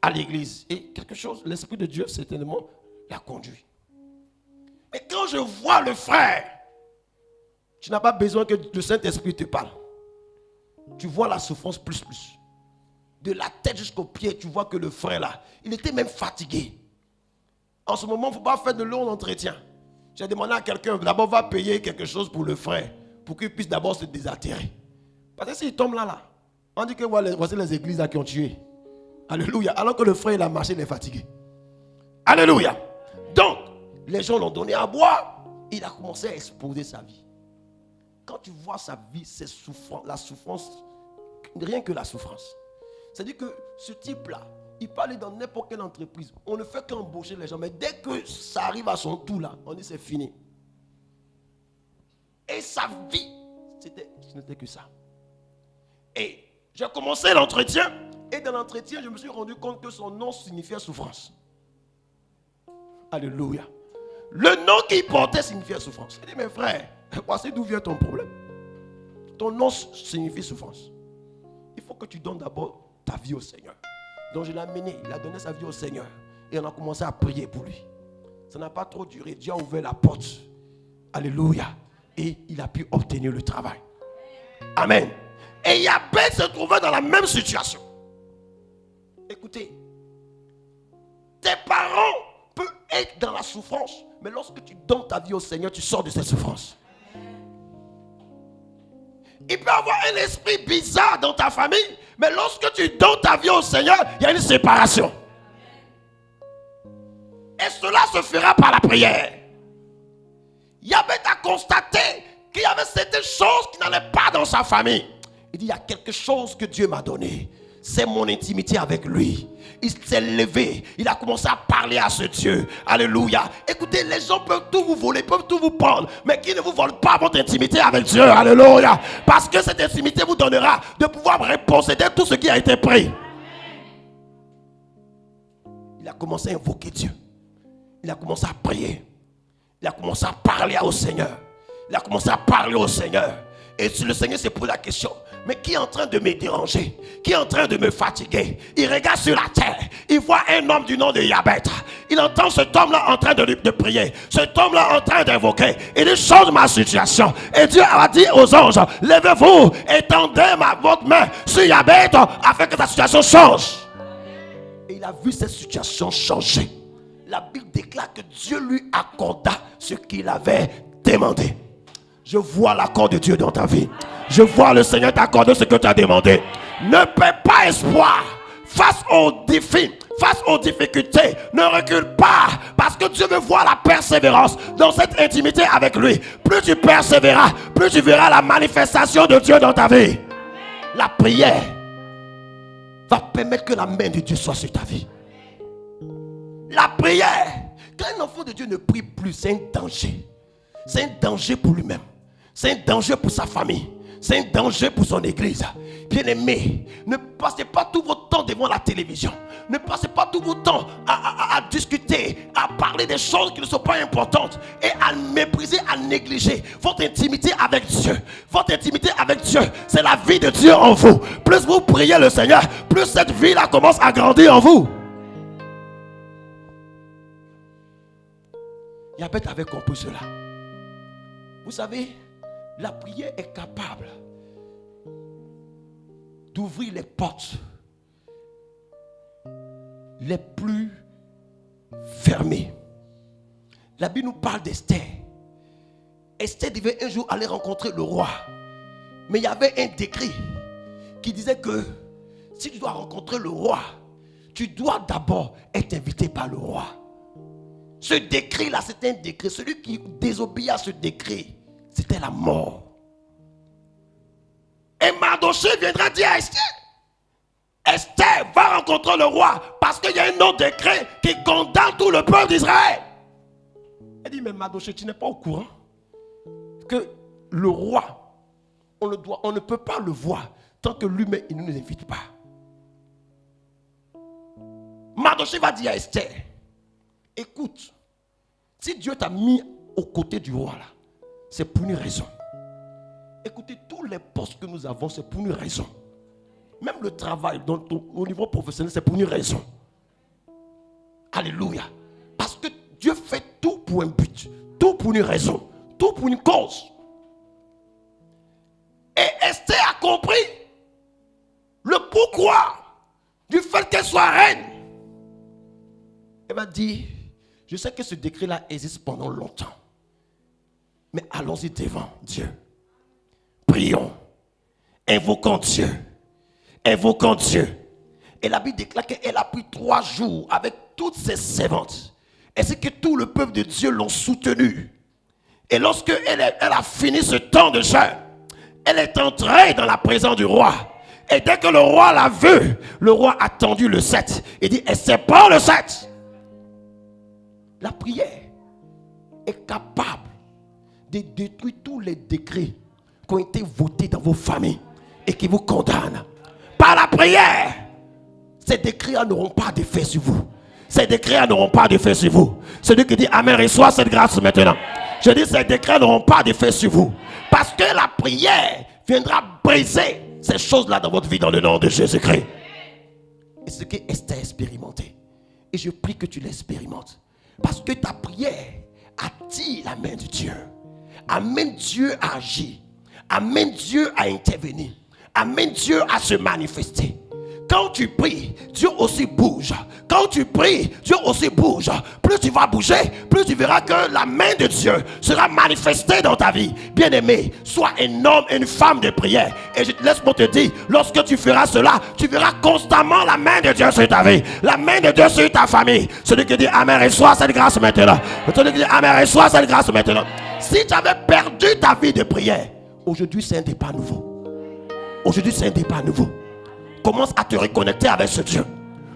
Speaker 2: à l'église. Et quelque chose, l'Esprit de Dieu, certainement, l'a conduit. Et quand je vois le frère, tu n'as pas besoin que le Saint-Esprit te parle. Tu vois la souffrance plus. De la tête jusqu'aux pieds, tu vois que le frère là, il était même fatigué. En ce moment, il ne faut pas faire de longs entretiens. J'ai demandé à quelqu'un, d'abord va payer quelque chose pour le frère, pour qu'il puisse d'abord se désattirer. Parce que s'il tombe là, on dit que voici les églises là qui ont tué. Alléluia. Alors que le frère il a marché, il est fatigué. Alléluia. Donc, les gens l'ont donné à boire. Il a commencé à exposer sa vie. Quand tu vois sa vie, c'est la souffrance, rien que la souffrance. C'est-à-dire que ce type-là, il peut aller dans n'importe quelle entreprise. On ne fait qu'embaucher les gens. Mais dès que ça arrive à son tour là, on dit c'est fini. Et sa vie, ce n'était que ça. Et j'ai commencé l'entretien. Et dans l'entretien, je me suis rendu compte que son nom signifiait souffrance. Alléluia. Le nom qu'il portait signifiait souffrance. J'ai dit, mes frères, voici d'où vient ton problème. Ton nom signifie souffrance. Il faut que tu donnes d'abord ta vie au Seigneur. Donc je l'ai amené, il a donné sa vie au Seigneur. Et on a commencé à prier pour lui. Ça n'a pas trop duré. Dieu a ouvert la porte. Alléluia. Et il a pu obtenir le travail. Amen. Et Yabès se trouvait dans la même situation. Écoutez, tes parents peuvent être dans la souffrance, mais lorsque tu donnes ta vie au Seigneur, tu sors de cette souffrance. Il peut y avoir un esprit bizarre dans ta famille, mais lorsque tu donnes ta vie au Seigneur, il y a une séparation. Et cela se fera par la prière. Yabès a constaté qu'il y avait certaines choses qui n'allaient pas dans sa famille. Il dit, il y a quelque chose que Dieu m'a donné. C'est mon intimité avec lui. Il s'est levé. Il a commencé à parler à ce Dieu. Alléluia. Écoutez, les gens peuvent tout vous voler, peuvent tout vous prendre, mais qui ne vous volent pas votre intimité avec Dieu. Alléluia. Parce que cette intimité vous donnera de pouvoir posséder tout ce qui a été pris. Il a commencé à invoquer Dieu. Il a commencé à prier. Il a commencé à parler au Seigneur. Il a commencé à parler au Seigneur. Et le Seigneur s'est posé la question. Mais qui est en train de me déranger? Qui est en train de me fatiguer? Il regarde sur la terre. Il voit un homme du nom de Yabès. Il entend cet homme-là en train de prier. Cet homme-là en train d'invoquer. Il dit, change ma situation. Et Dieu a dit aux anges, levez-vous, étendez votre main sur Yabès afin que sa situation change. Et il a vu cette situation changer. La Bible déclare que Dieu lui accorda ce qu'il avait demandé. Je vois l'accord de Dieu dans ta vie. Je vois le Seigneur t'accorder ce que tu as demandé. Ne perds pas espoir face aux défis, face aux difficultés. Ne recule pas, parce que Dieu veut voir la persévérance dans cette intimité avec lui. Plus tu persévéreras, plus tu verras la manifestation de Dieu dans ta vie. La prière va permettre que la main de Dieu soit sur ta vie. La prière, quand un enfant de Dieu ne prie plus, c'est un danger. C'est un danger pour lui-même. C'est un danger pour sa famille. C'est un danger pour son église. Bien-aimés, ne passez pas tout votre temps devant la télévision. Ne passez pas tout votre temps à discuter, à parler des choses qui ne sont pas importantes et à mépriser, à négliger votre intimité avec Dieu. Votre intimité avec Dieu, c'est la vie de Dieu en vous. Plus vous priez le Seigneur, plus cette vie-là commence à grandir en vous. Yabès avait compris cela. Vous savez, la prière est capable d'ouvrir les portes les plus fermées. La Bible nous parle d'Esther. Esther devait un jour aller rencontrer le roi. Mais il y avait un décret qui disait que si tu dois rencontrer le roi, tu dois d'abord être invité par le roi. Ce décret-là, c'était un décret. Celui qui désobéit à ce décret, c'était la mort. Et Mardochée viendra dire à Esther, Esther va rencontrer le roi parce qu'il y a un autre décret qui condamne tout le peuple d'Israël. Elle dit, mais Mardochée, tu n'es pas au courant que le roi, on ne peut pas le voir tant que lui-même il ne nous invite pas. Mardochée va dire à Esther, écoute, si Dieu t'a mis aux côtés du roi là, c'est pour une raison. Écoutez, tous les postes que nous avons, c'est pour une raison. Même le travail au niveau professionnel, c'est pour une raison. Alléluia. Parce que Dieu fait tout pour un but, tout pour une raison, tout pour une cause. Et Esther a compris le pourquoi du fait qu'elle soit reine. Elle m'a dit, je sais que ce décret-là existe pendant longtemps. Mais allons-y devant Dieu. Prions. Invoquons Dieu. Invoquons Dieu. Et la Bible déclare qu'elle a pris 3 jours avec toutes ses servantes. Et c'est que tout le peuple de Dieu l'ont soutenue. Et lorsque elle a fini ce temps de jeûne, elle est entrée dans la présence du roi. Et dès que le roi l'a vue, le roi a tendu le 7. Il dit, et c'est pas le 7. La prière est capable de détruire tous les décrets qui ont été votés dans vos familles et qui vous condamnent. Par la prière, ces décrets n'auront pas d'effet sur vous. Ces décrets n'auront pas d'effet sur vous. Celui qui dit Amen, reçoit cette grâce maintenant. Je dis, ces décrets n'auront pas d'effet sur vous. Parce que la prière viendra briser ces choses-là dans votre vie dans le nom de Jésus-Christ. Et ce que Esther a expérimenté. Et je prie que tu l'expérimentes. Parce que ta prière attire la main de Dieu. Amène Dieu à agir. Amène Dieu à intervenir. Amène Dieu à se manifester. Quand tu pries, Dieu aussi bouge. Quand tu pries, Dieu aussi bouge. Plus tu vas bouger, plus tu verras que la main de Dieu sera manifestée dans ta vie. Bien-aimé, sois un homme et une femme de prière. Et je te laisse pour te dire, lorsque tu feras cela, tu verras constamment la main de Dieu sur ta vie. La main de Dieu sur ta famille. Celui qui dit Amen, reçois cette grâce maintenant. Celui qui dit Amen, reçois cette grâce maintenant. Si tu avais perdu ta vie de prière, aujourd'hui c'est un départ nouveau. Aujourd'hui c'est un départ nouveau. Commence à te reconnecter avec ce Dieu.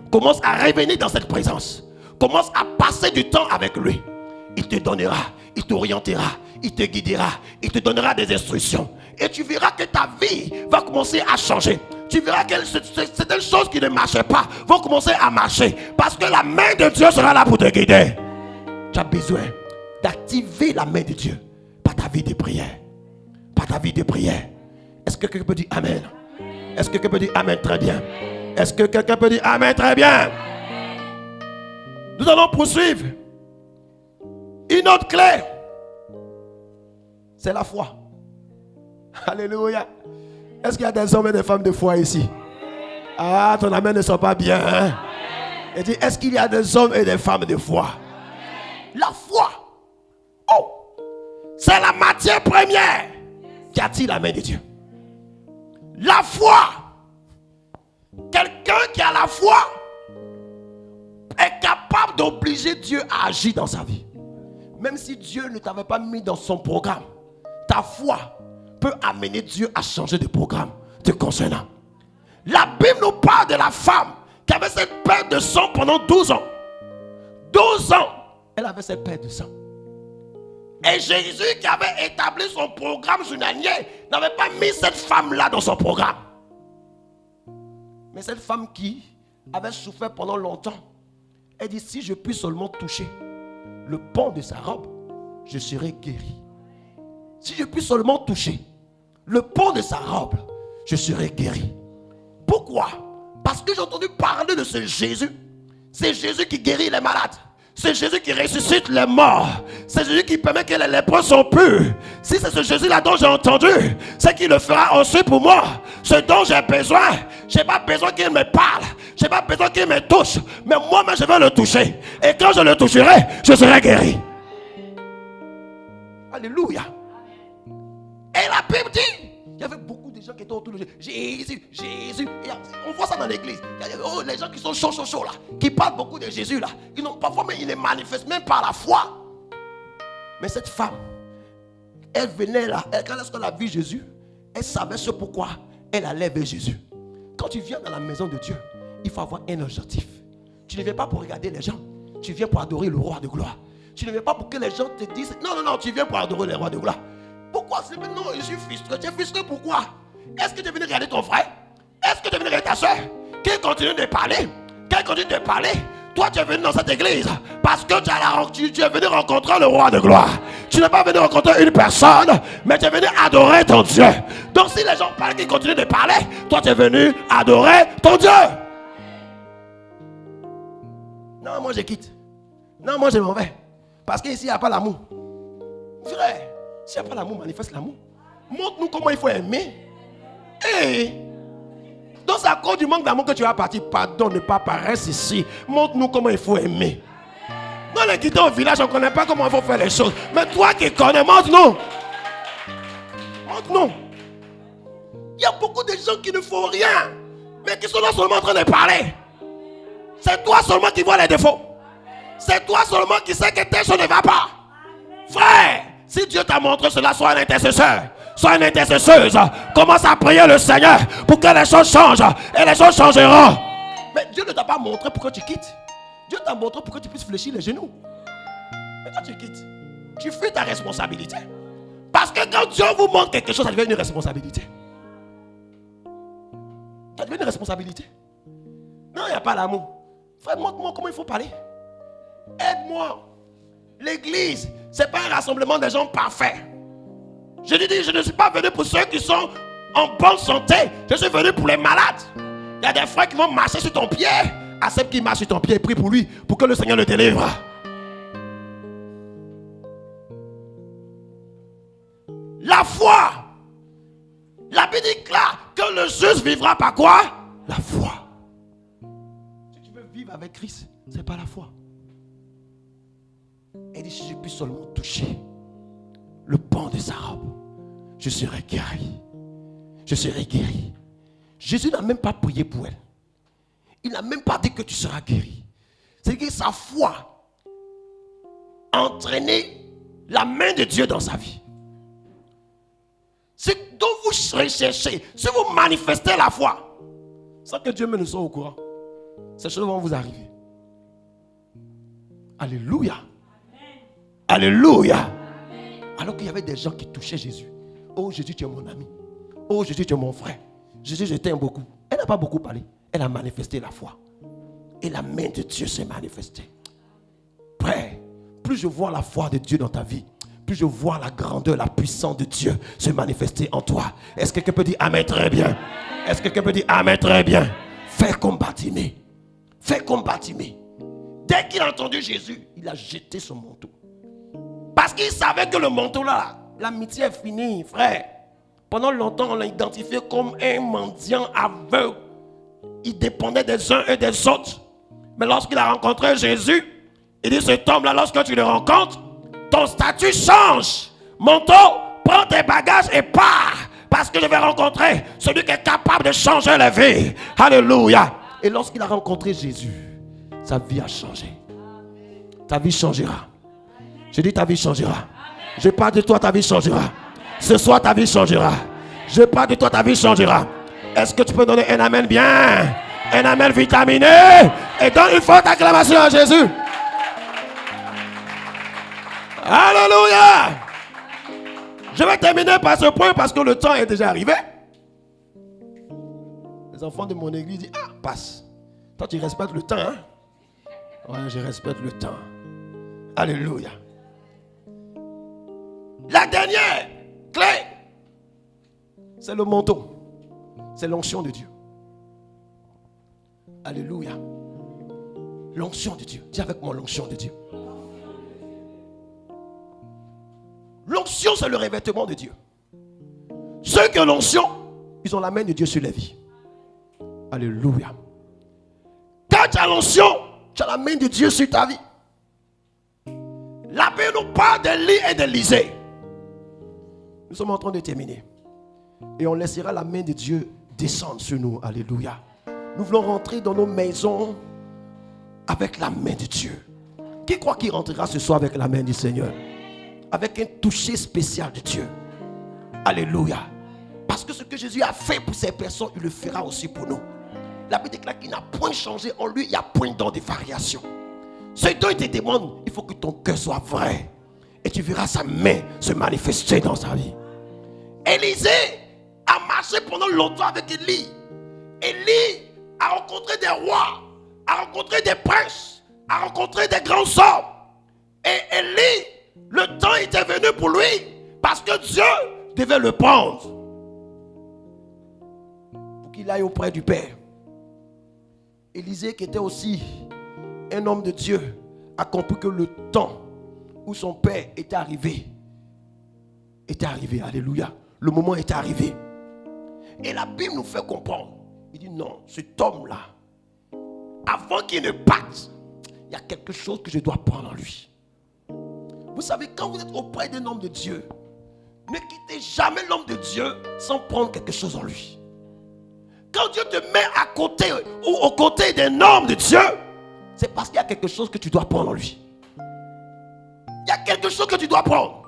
Speaker 2: Commence à revenir dans cette présence. Commence à passer du temps avec lui. Il te donnera, il t'orientera, il te guidera, il te donnera des instructions. Et tu verras que ta vie va commencer à changer. Tu verras que certaines choses qui ne marchaient pas vont commencer à marcher. Parce que la main de Dieu sera là pour te guider. Tu as besoin d'activer la main de Dieu par ta vie de prière. Par ta vie de prière. Est-ce que quelqu'un peut dire Amen? Est-ce que quelqu'un peut dire Amen très bien? Est-ce que quelqu'un peut dire Amen très bien? Nous allons poursuivre. Une autre clé, c'est la foi. Alléluia. Est-ce qu'il y a des hommes et des femmes de foi ici? Ah, ton amen ne sont pas bien. Hein? Et dit, est-ce qu'il y a des hommes et des femmes de foi? La foi. Oh, c'est la matière première qui attire la main de Dieu. La foi. Quelqu'un qui a la foi est capable d'obliger Dieu à agir dans sa vie. Même si Dieu ne t'avait pas mis dans son programme, ta foi peut amener Dieu à changer de programme te concernant. La Bible nous parle de la femme qui avait cette perte de sang pendant 12 ans. 12 ans, elle avait cette perte de sang. Et Jésus, qui avait établi son programme journalier, n'avait pas mis cette femme-là dans son programme. Mais cette femme qui avait souffert pendant longtemps, elle dit, si je puis seulement toucher le pan de sa robe, je serai guéri. Si je puis seulement toucher le pan de sa robe, je serai guéri. Pourquoi? Parce que j'ai entendu parler de ce Jésus. C'est Jésus qui guérit les malades. C'est Jésus qui ressuscite les morts. C'est Jésus qui permet que les lépreux sont purs. Si c'est ce Jésus-là dont j'ai entendu, c'est qu'il le fera aussi pour moi. Ce dont j'ai besoin, je n'ai pas besoin qu'il me parle. Je n'ai pas besoin qu'il me touche. Mais moi-même, je vais le toucher. Et quand je le toucherai, je serai guéri. Alléluia. Et la Bible dit, il y avait beaucoup de gens qui étaient autour de Jésus. Jésus. Et on voit ça dans l'église. Oh, les gens qui sont chauds là, qui parlent beaucoup de Jésus là, ils n'ont parfois, mais ils les manifestent même par la foi. Mais cette femme, elle venait là, quand elle a vu Jésus, elle savait ce pourquoi elle allait vers Jésus. Quand tu viens dans la maison de Dieu, il faut avoir un objectif. Tu ne viens pas pour regarder les gens, tu viens pour adorer le roi de gloire. Tu ne viens pas pour que les gens te disent, non, tu viens pour adorer le roi de gloire. Pourquoi? Non, je suis frustré. Tu es frustré pourquoi? Est-ce que tu es venu regarder ton frère? Est-ce que tu es venu regarder ta soeur? Qui continue de parler? Qui continue de parler? Toi, tu es venu dans cette église parce que tu es venu rencontrer le roi de gloire. Tu n'es pas venu rencontrer une personne, mais tu es venu adorer ton Dieu. Donc, si les gens parlent, qui continuent de parler, toi, tu es venu adorer ton Dieu. Non, moi, je quitte. Non, moi, je m'en vais. Parce qu'ici, il n'y a pas l'amour. Frère, s'il n'y a pas l'amour, manifeste l'amour. Montre-nous comment il faut aimer. Et donc c'est à cause du manque d'amour que tu as parti. Pardon, ne pas paraître ici. Montre-nous comment il faut aimer. Non, prend les guider au village, on ne connaît pas comment il faut faire les choses. Mais toi qui connais, montre-nous. Montre-nous. Il y a beaucoup de gens qui ne font rien, mais qui sont là seulement en train de parler. C'est toi seulement qui vois les défauts. C'est toi seulement qui sais que telle chose ne va pas. Frère, si Dieu t'a montré cela, sois un intercesseur. Sois une intercesseuse. Commence à prier le Seigneur pour que les choses changent. Et les choses changeront. Mais Dieu ne t'a pas montré pour que tu quittes. Dieu t'a montré pour que tu puisses fléchir les genoux. Mais quand tu quittes, tu fuis ta responsabilité. Parce que quand Dieu vous montre quelque chose, ça devient une responsabilité. Ça devient une responsabilité. Non, il n'y a pas l'amour. Frère, montre-moi comment il faut parler. Aide-moi. L'église, ce n'est pas un rassemblement de gens parfaits. Je lui dis, je ne suis pas venu pour ceux qui sont en bonne santé. Je suis venu pour les malades. Il y a des frères qui vont marcher sur ton pied. Accepte qu'il marche sur ton pied et prie pour lui, pour que le Seigneur le délivre. La foi. La Bible dit là que le juste vivra par quoi? La foi. Si tu veux vivre avec Christ, ce n'est pas la foi. Elle dit, si je puis seulement toucher le pan de sa robe, je serai guéri. Je serai guéri. Jésus n'a même pas prié pour elle. Il n'a même pas dit que tu seras guéri. C'est que sa foi a entraîné la main de Dieu dans sa vie. Ce dont vous recherchez, si vous manifestez la foi, sans que Dieu ne soit au courant, ces choses vont vous arriver. Alléluia. Alléluia. Alors qu'il y avait des gens qui touchaient Jésus. Oh Jésus, tu es mon ami. Oh Jésus, tu es mon frère. Jésus, je t'aime beaucoup. Elle n'a pas beaucoup parlé. Elle a manifesté la foi. Et la main de Dieu s'est manifestée. Frère, plus je vois la foi de Dieu dans ta vie, plus je vois la grandeur, la puissance de Dieu se manifester en toi. Est-ce que quelqu'un peut dire Amen très bien? Est-ce que quelqu'un peut dire Amen très bien? Fais comme Bartimée. Fais comme Bartimée. Dès qu'il a entendu Jésus, il a jeté son manteau. Parce qu'il savait que le manteau là, l'amitié est finie, frère. Pendant longtemps, on l'a identifié comme un mendiant aveugle. Il dépendait des uns et des autres. Mais lorsqu'il a rencontré Jésus, il dit, cet homme-là, lorsque tu le rencontres, ton statut change. Manteau, prends tes bagages et pars. Parce que je vais rencontrer celui qui est capable de changer la vie. Alléluia. Et lorsqu'il a rencontré Jésus, sa vie a changé. Ta vie changera. Je dis ta vie changera. Je parle de toi, ta vie changera. Ce soir, ta vie changera. Je parle de toi, ta vie changera. Est-ce que tu peux donner un amen bien? Un amen vitaminé? Et donne une forte acclamation à Jésus. Alléluia. Je vais terminer par ce point parce que le temps est déjà arrivé. Les enfants de mon église disent, ah, passe. Toi, tu respectes le temps, hein? Ouais, je respecte le temps. Alléluia. La dernière clé, c'est le manteau. C'est l'onction de Dieu. Alléluia. L'onction de Dieu. Dis avec moi l'onction de Dieu. L'onction, c'est le revêtement de Dieu. Ceux qui ont l'onction, ils ont la main de Dieu sur les vies. Alléluia. Quand tu as l'onction, tu as la main de Dieu sur ta vie. La Bible nous parle d'Élie et d'Élisée. Nous sommes en train de terminer. Et on laissera la main de Dieu descendre sur nous. Alléluia. Nous voulons rentrer dans nos maisons avec la main de Dieu. Qui croit qu'il rentrera ce soir avec la main du Seigneur? Avec un toucher spécial de Dieu. Alléluia. Parce que ce que Jésus a fait pour ces personnes, il le fera aussi pour nous. La Bible déclare qu'il n'a point changé. En lui, il n'y a point de variation. Ce dont il te demande, il faut que ton cœur soit vrai. Et tu verras sa main se manifester dans sa vie. Élisée a marché pendant longtemps avec Élie. Élie a rencontré des rois, a rencontré des princes, a rencontré des grands hommes. Et Élie, le temps était venu pour lui parce que Dieu devait le prendre pour qu'il aille auprès du Père. Élisée, qui était aussi un homme de Dieu, a compris que le temps où son père était arrivé. Alléluia. Le moment était arrivé. Et la Bible nous fait comprendre. Il dit non, cet homme-là, avant qu'il ne parte, il y a quelque chose que je dois prendre en lui. Vous savez, quand vous êtes auprès d'un homme de Dieu, ne quittez jamais l'homme de Dieu sans prendre quelque chose en lui. Quand Dieu te met à côté ou aux côtés d'un homme de Dieu, c'est parce qu'il y a quelque chose que tu dois prendre en lui. Il y a quelque chose que tu dois prendre.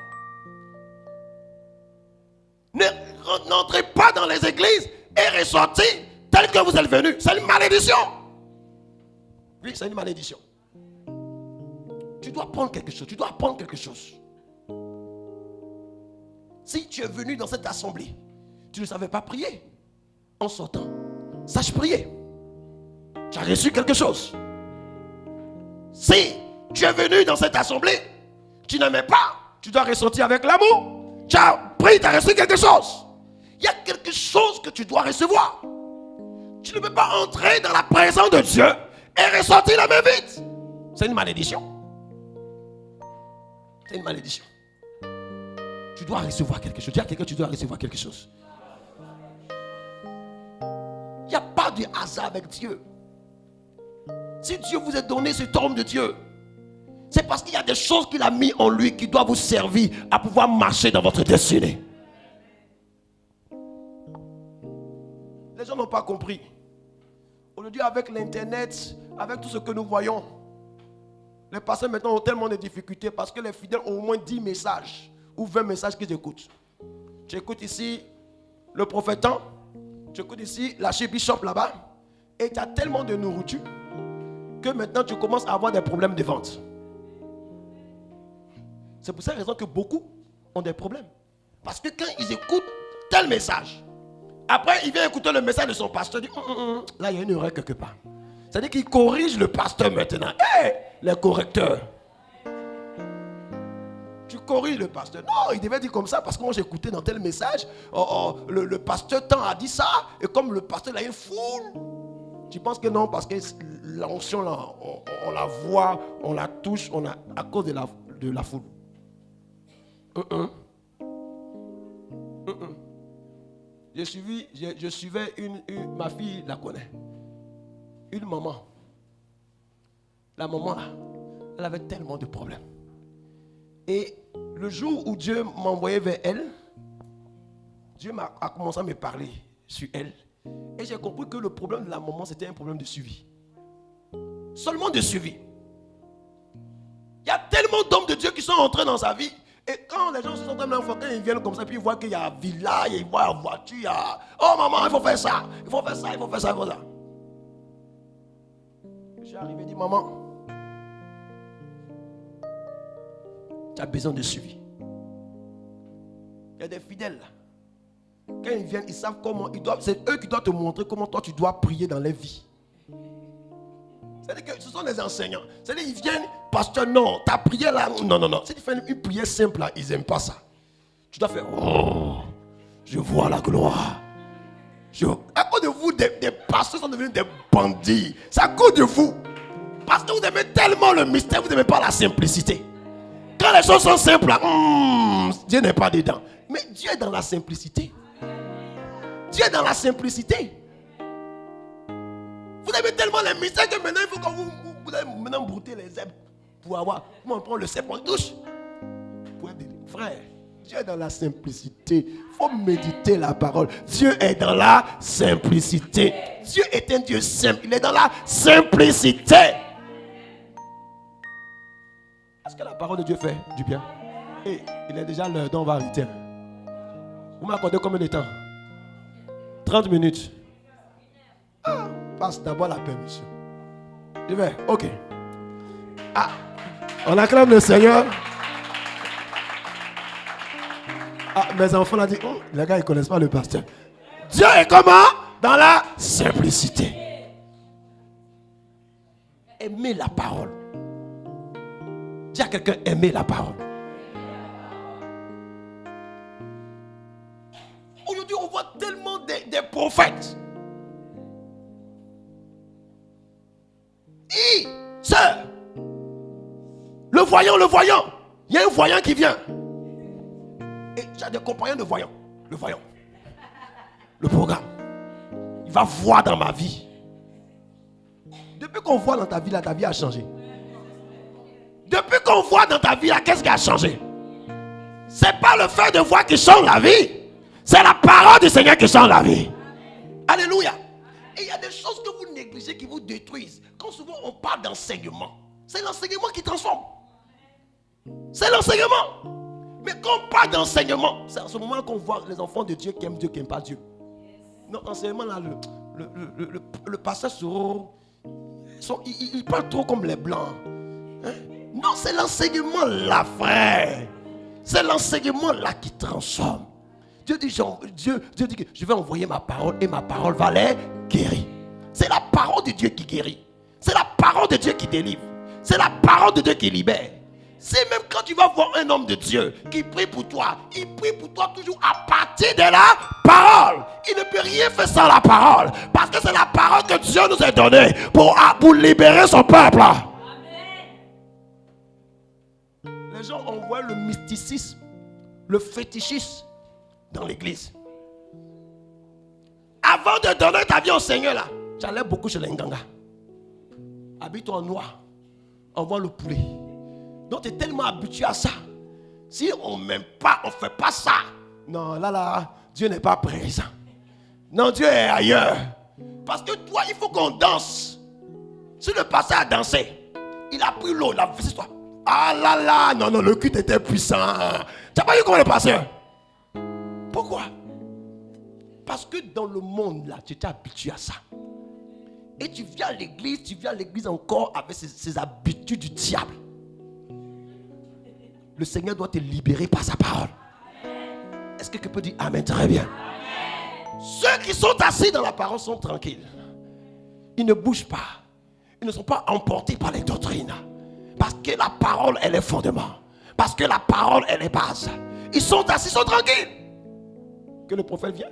Speaker 2: N'entrez pas dans les églises et ressortez tel que vous êtes venu. C'est une malédiction. Oui, c'est une malédiction. Tu dois prendre quelque chose. Tu dois apprendre quelque chose. Si tu es venu dans cette assemblée, tu ne savais pas prier. En sortant, sache prier. Tu as reçu quelque chose. Si tu es venu dans cette assemblée, tu n'aimais pas, tu dois ressortir avec l'amour. Tu as prié, tu as reçu quelque chose. Il y a quelque chose que tu dois recevoir. Tu ne peux pas entrer dans la présence de Dieu et ressortir la main vide. C'est une malédiction. C'est une malédiction. Tu dois recevoir quelque chose. Dis à quelqu'un, tu dois recevoir quelque chose. Il n'y a pas de hasard avec Dieu. Si Dieu vous a donné cet homme de Dieu, c'est parce qu'il y a des choses qu'il a mis en lui qui doivent vous servir à pouvoir marcher dans votre destinée. Les gens n'ont pas compris. Aujourd'hui, avec l'internet, avec tout ce que nous voyons, les pasteurs maintenant ont tellement de difficultés parce que les fidèles ont au moins 10 messages ou 20 messages qu'ils écoutent. Tu écoutes ici le prophète, tu écoutes ici l'archibishop là-bas, et tu as tellement de nourriture que maintenant tu commences à avoir des problèmes de vente. C'est pour cette raison que beaucoup ont des problèmes. Parce que quand ils écoutent tel message, après il vient écouter le message de son pasteur, il dit là il y a une erreur quelque part. C'est-à-dire qu'il corrige le pasteur maintenant. Les correcteurs. Tu corriges le pasteur. Non, il devait dire comme ça parce que moi j'ai écouté dans tel message. Le pasteur tant a dit ça. Et comme le pasteur il a une foule. Tu penses que non, parce que l'onction là, on la voit, on la touche, à cause de la foule. Je suivais ma fille la connaît. Une maman. La maman là, elle avait tellement de problèmes. Et le jour où Dieu m'a envoyé vers elle, Dieu a commencé à me parler sur elle. Et j'ai compris que le problème de la maman, c'était un problème de suivi. Seulement de suivi. Il y a tellement d'hommes de Dieu qui sont entrés dans sa vie. Et quand les gens se sont dans l'enfant, quand ils viennent comme ça, puis ils voient qu'il y a villa, ils voient la voiture, il y a... Oh maman, il faut faire ça, il faut faire ça, il faut faire ça, il faut ça. Je suis arrivé et dit, maman, tu as besoin de suivi. Il y a des fidèles là. Quand ils viennent, ils savent comment, c'est eux qui doivent te montrer comment toi tu dois prier dans les vies. C'est-à-dire que ce sont les enseignants. C'est-à-dire qu'ils viennent, pasteur, non, ta prière là, non. Si tu fais une prière simple là, ils n'aiment pas ça. Tu dois faire, oh, je vois la gloire. À cause de vous, des pasteurs sont devenus des bandits. C'est à cause de vous. Parce que vous aimez tellement le mystère, vous n'aimez pas la simplicité. Quand les choses sont simples, là, Dieu n'est pas dedans. Mais Dieu est dans la simplicité. Dieu est dans la simplicité. Vous aimez tellement les mystères que maintenant il faut que vous allez maintenant brouter les zèbres pour avoir. Comment on prend le cèpe, on touche. Frère, Dieu est dans la simplicité. Il faut méditer la parole. Dieu est dans la simplicité. Dieu est un Dieu simple. Il est dans la simplicité. Est-ce que la parole de Dieu fait du bien? Et il est déjà l'heure dont on va arrêter. Vous m'accordez combien de temps? 30 minutes. Passe d'abord la permission. Je vais, ok. On acclame le Seigneur. Mes enfants l'ont dit, les gars ils ne connaissent pas le pasteur. Dieu est comment? Dans la simplicité. Aimez la parole. Dis à quelqu'un, aimez la parole. Aujourd'hui, on voit tellement des prophètes. Sœur, le voyant. Il y a un voyant qui vient. Et j'ai des compagnons de voyants. Le voyant. Le programme. Il va voir dans ma vie. Depuis qu'on voit dans ta vie, là, ta vie a changé. Depuis qu'on voit dans ta vie, là, qu'est-ce qui a changé? C'est pas le fait de voir qui change la vie. C'est la parole du Seigneur qui change la vie. Alléluia. Et il y a des choses que vous négligez qui vous détruisent. Quand souvent on parle d'enseignement, c'est l'enseignement qui transforme. C'est l'enseignement. Mais quand on parle d'enseignement, c'est à ce moment qu'on voit les enfants de Dieu qui aiment Dieu, qui n'aiment pas Dieu. Non, enseignement là, le pasteur Soro, il parle trop comme les blancs. Hein? Non, c'est l'enseignement là, frère. C'est l'enseignement là qui transforme. Dieu dit que je vais envoyer ma parole et ma parole va les guérir. C'est la parole de Dieu qui guérit. C'est la parole de Dieu qui délivre. C'est la parole de Dieu qui libère. C'est même quand tu vas voir un homme de Dieu qui prie pour toi, il prie pour toi toujours à partir de la parole. Il ne peut rien faire sans la parole. Parce que c'est la parole que Dieu nous a donnée pour libérer son peuple. Les gens envoient le mysticisme, le fétichisme dans l'église. Avant de donner ta vie au Seigneur, là, tu allais beaucoup chez les Nganga. Habille-toi en noir, envoie le poulet. Donc tu es tellement habitué à ça. Si on ne m'aime pas, on ne fait pas ça. Non, là, Dieu n'est pas présent. Non, Dieu est ailleurs. Parce que toi, il faut qu'on danse. Si le pasteur a dansé, il a pris l'eau, il a fait toi. Ah là, non, le culte était puissant. Tu n'as pas vu comment le pasteur? Pourquoi? Parce que dans le monde là, tu étais habitué à ça. Et tu viens à l'église encore avec ces habitudes du diable. Le Seigneur doit te libérer par sa parole. Est-ce que quelqu'un peut dire Amen? Très bien. Amen. Ceux qui sont assis dans la parole sont tranquilles. Ils ne bougent pas. Ils ne sont pas emportés par les doctrines. Parce que la parole, elle est fondement. Parce que la parole, elle est base. Ils sont assis, ils sont tranquilles. Que le prophète vient.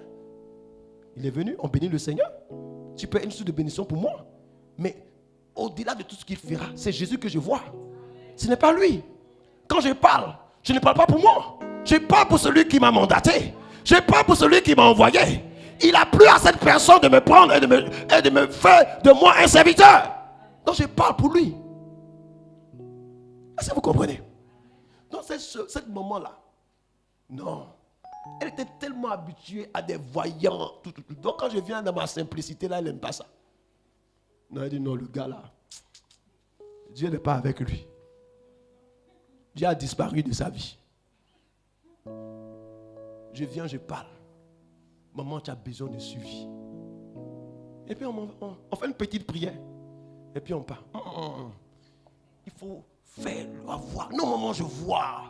Speaker 2: Il est venu, on bénit le Seigneur. Tu peux être une source de bénédiction pour moi. Mais au-delà de tout ce qu'il fera, c'est Jésus que je vois. Ce n'est pas lui. Quand je parle, je ne parle pas pour moi. Je parle pour celui qui m'a mandaté. Je parle pour celui qui m'a envoyé. Il a plu à cette personne de me prendre et de me faire de moi un serviteur. Donc je parle pour lui. Est-ce que vous comprenez? Donc ce moment-là, non. Elle était tellement habituée à des voyants. Tout. Donc quand je viens dans ma simplicité, là, elle n'aime pas ça. Non, elle dit non, le gars là, Dieu n'est pas avec lui. Dieu a disparu de sa vie. Je viens, je parle. Maman, tu as besoin de suivi. Et puis on fait une petite prière. Et puis on part. Il faut faire, voir. Non, maman, je vois.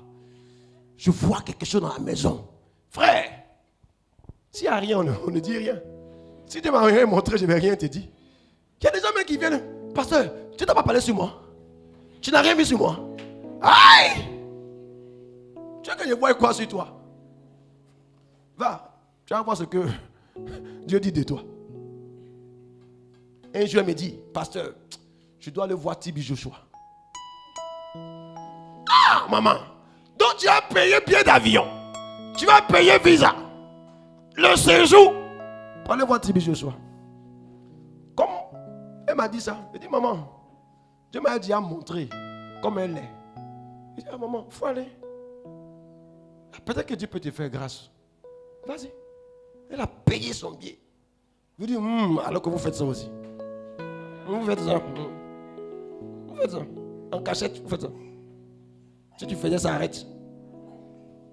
Speaker 2: Je vois quelque chose dans la maison. Frère, s'il n'y a rien, on ne dit rien. Si tu ne m'as rien montré, je ne vais rien te dire. Il y a des hommes qui viennent. Pasteur, tu n'as pas parlé sur moi. Tu n'as rien vu sur moi. Aïe! Tu veux que je voie quoi sur toi? Va, tu vas voir ce que Dieu dit de toi. Un jour, il me dit, pasteur, je dois aller voir Tibi Joshua. Ah, maman! Donc tu as payé billet d'avion. Tu vas payer visa. Le séjour. Pour aller voir Tibi Joshua. Comme elle m'a dit ça. Elle dit, maman, Dieu m'a dit à montrer comme elle est. Il dit, ah, maman, il faut aller. Peut-être que Dieu peut te faire grâce. Vas-y. Elle a payé son billet. Vous dites, alors que vous faites ça aussi. Vous faites ça. Vous faites ça. En cachette, vous faites ça. Si tu faisais ça, arrête.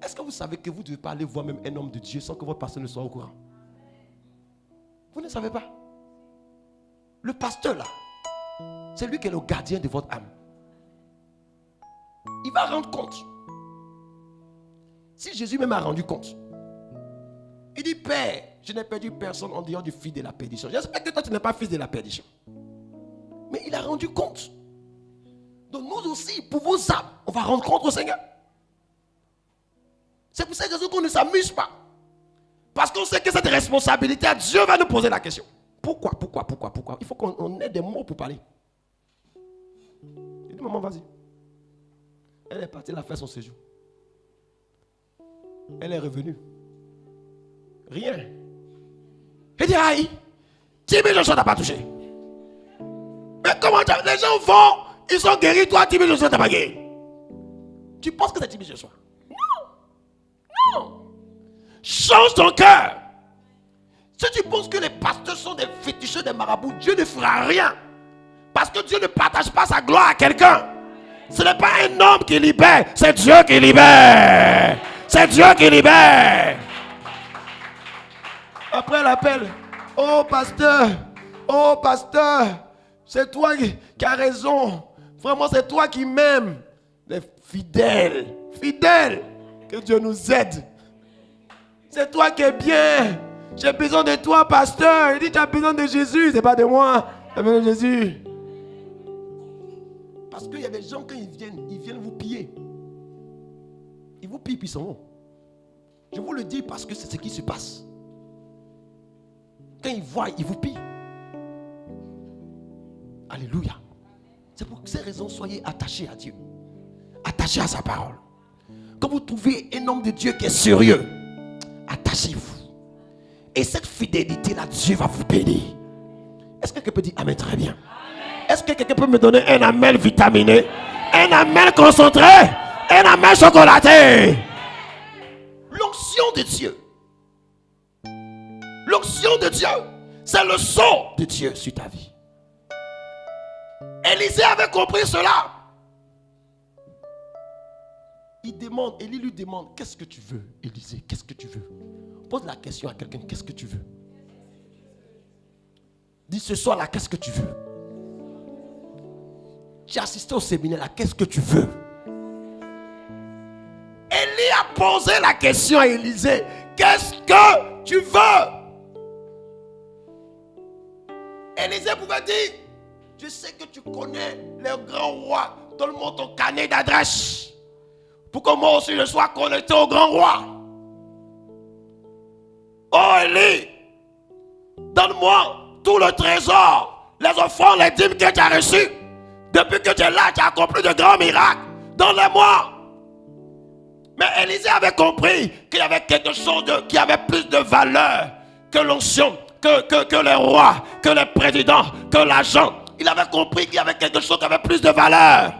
Speaker 2: Est-ce que vous savez que vous ne devez pas aller voir même un homme de Dieu sans que votre pasteur ne soit au courant? Vous ne savez pas. Le pasteur là, c'est lui qui est le gardien de votre âme. Il va rendre compte. Si Jésus même a rendu compte, il dit, Père, je n'ai perdu personne en dehors du fils de la perdition. J'espère que toi, tu n'es pas fils de la perdition. Mais il a rendu compte. Donc nous aussi, pour vos âmes, on va rendre compte au Seigneur. C'est pour cette raison qu'on ne s'amuse pas. Parce qu'on sait que cette responsabilité, Dieu va nous poser la question. Pourquoi? Il faut qu'on ait des mots pour parler. Il dit, maman, vas-y. Elle est partie, elle a fait son séjour. Elle est revenue. Rien. Elle dit, aïe, 10 000 choses n'ont pas touché. Mais comment les gens vont, ils sont guéris, toi, timide, je suis pas guéri. Tu penses que c'est timide ce soir? Non. Non. Change ton cœur. Si tu penses que les pasteurs sont des féticheurs, des marabouts, Dieu ne fera rien. Parce que Dieu ne partage pas sa gloire à quelqu'un. Ce n'est pas un homme qui libère, c'est Dieu qui libère. C'est Dieu qui libère. Après l'appel, oh pasteur, c'est toi qui as raison. Vraiment, c'est toi qui m'aimes. Les fidèles, que Dieu nous aide. C'est toi qui es bien. J'ai besoin de toi, pasteur. Il dit, tu as besoin de Jésus, c'est pas de moi. Tu as besoin de Jésus. Parce qu'il y a des gens, quand ils viennent vous piller. Ils vous pillent, puis ils s'en vont. Je vous le dis parce que c'est ce qui se passe. Quand ils voient, ils vous pillent. Alléluia. C'est pour ces raisons, soyez attachés à Dieu. Attachés à sa parole. Quand vous trouvez un homme de Dieu qui est sérieux, attachez-vous. Et cette fidélité-là, Dieu va vous bénir. Est-ce que quelqu'un peut dire amen très bien? Amen. Est-ce que quelqu'un peut me donner un amen vitaminé? Amen. Un amen concentré? Un amen chocolaté? L'onction de Dieu. L'onction de Dieu, c'est le son de Dieu sur ta vie. Élisée avait compris cela. Élie lui demande, qu'est-ce que tu veux, Élisée? Qu'est-ce que tu veux? Pose la question à quelqu'un, qu'est-ce que tu veux? Dis ce soir là, qu'est-ce que tu veux? Tu as assisté au séminaire là, qu'est-ce que tu veux? Élie a posé la question à Élisée, qu'est-ce que tu veux? Élisée pouvait dire, je sais que tu connais les grands rois, donne-moi ton carnet d'adresse pour que moi aussi je sois connecté au grand roi. Oh Élie, donne-moi tout le trésor, les offrandes, les dîmes que tu as reçus. Depuis que tu es là, tu as accompli de grands miracles. Donne-les-moi. Mais Élisée avait compris qu'il y avait quelque chose qui avait plus de valeur que l'onction, que les rois, que les présidents, que l'argent. Il avait compris qu'il y avait quelque chose qui avait plus de valeur.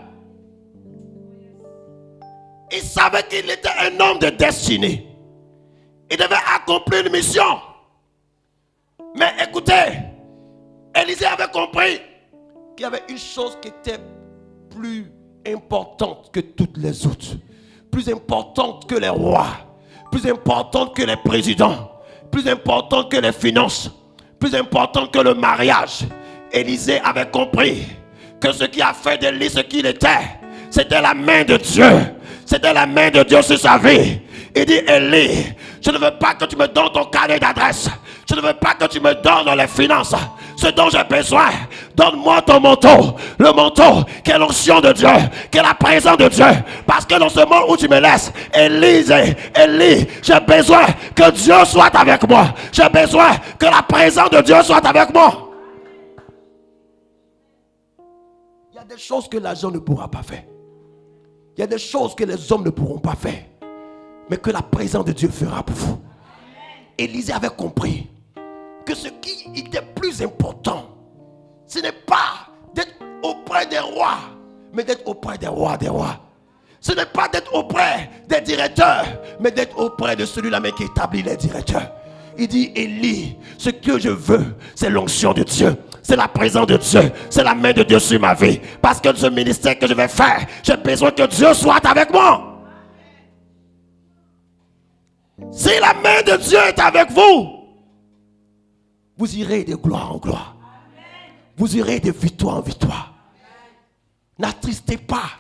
Speaker 2: Il savait qu'il était un homme de destinée. Il devait accomplir une mission. Mais écoutez, Élisée avait compris qu'il y avait une chose qui était plus importante que toutes les autres. Plus importante que les rois. Plus importante que les présidents. Plus importante que les finances. Plus importante que le mariage. Élisée avait compris que ce qui a fait de lui ce qu'il était, c'était la main de Dieu. C'était la main de Dieu sur sa vie. Il dit, Élie, je ne veux pas que tu me donnes ton carnet d'adresse. Je ne veux pas que tu me donnes les finances. Ce dont j'ai besoin, donne-moi ton manteau. Le manteau qui est l'onction de Dieu, qui est la présence de Dieu. Parce que dans ce monde où tu me laisses, Élie, j'ai besoin que Dieu soit avec moi. J'ai besoin que la présence de Dieu soit avec moi. Il y a des choses que l'argent ne pourra pas faire. Il y a des choses que les hommes ne pourront pas faire. Mais que la présence de Dieu fera pour vous. Élisée avait compris que ce qui était plus important, ce n'est pas d'être auprès des rois, mais d'être auprès des rois des rois. Ce n'est pas d'être auprès des directeurs, mais d'être auprès de celui-là qui établit les directeurs. Il dit, Élie, ce que je veux, c'est l'onction de Dieu. C'est la présence de Dieu. C'est la main de Dieu sur ma vie. Parce que ce ministère que je vais faire, j'ai besoin que Dieu soit avec moi. Si la main de Dieu est avec vous, vous irez de gloire en gloire. Vous irez de victoire en victoire. N'attristez pas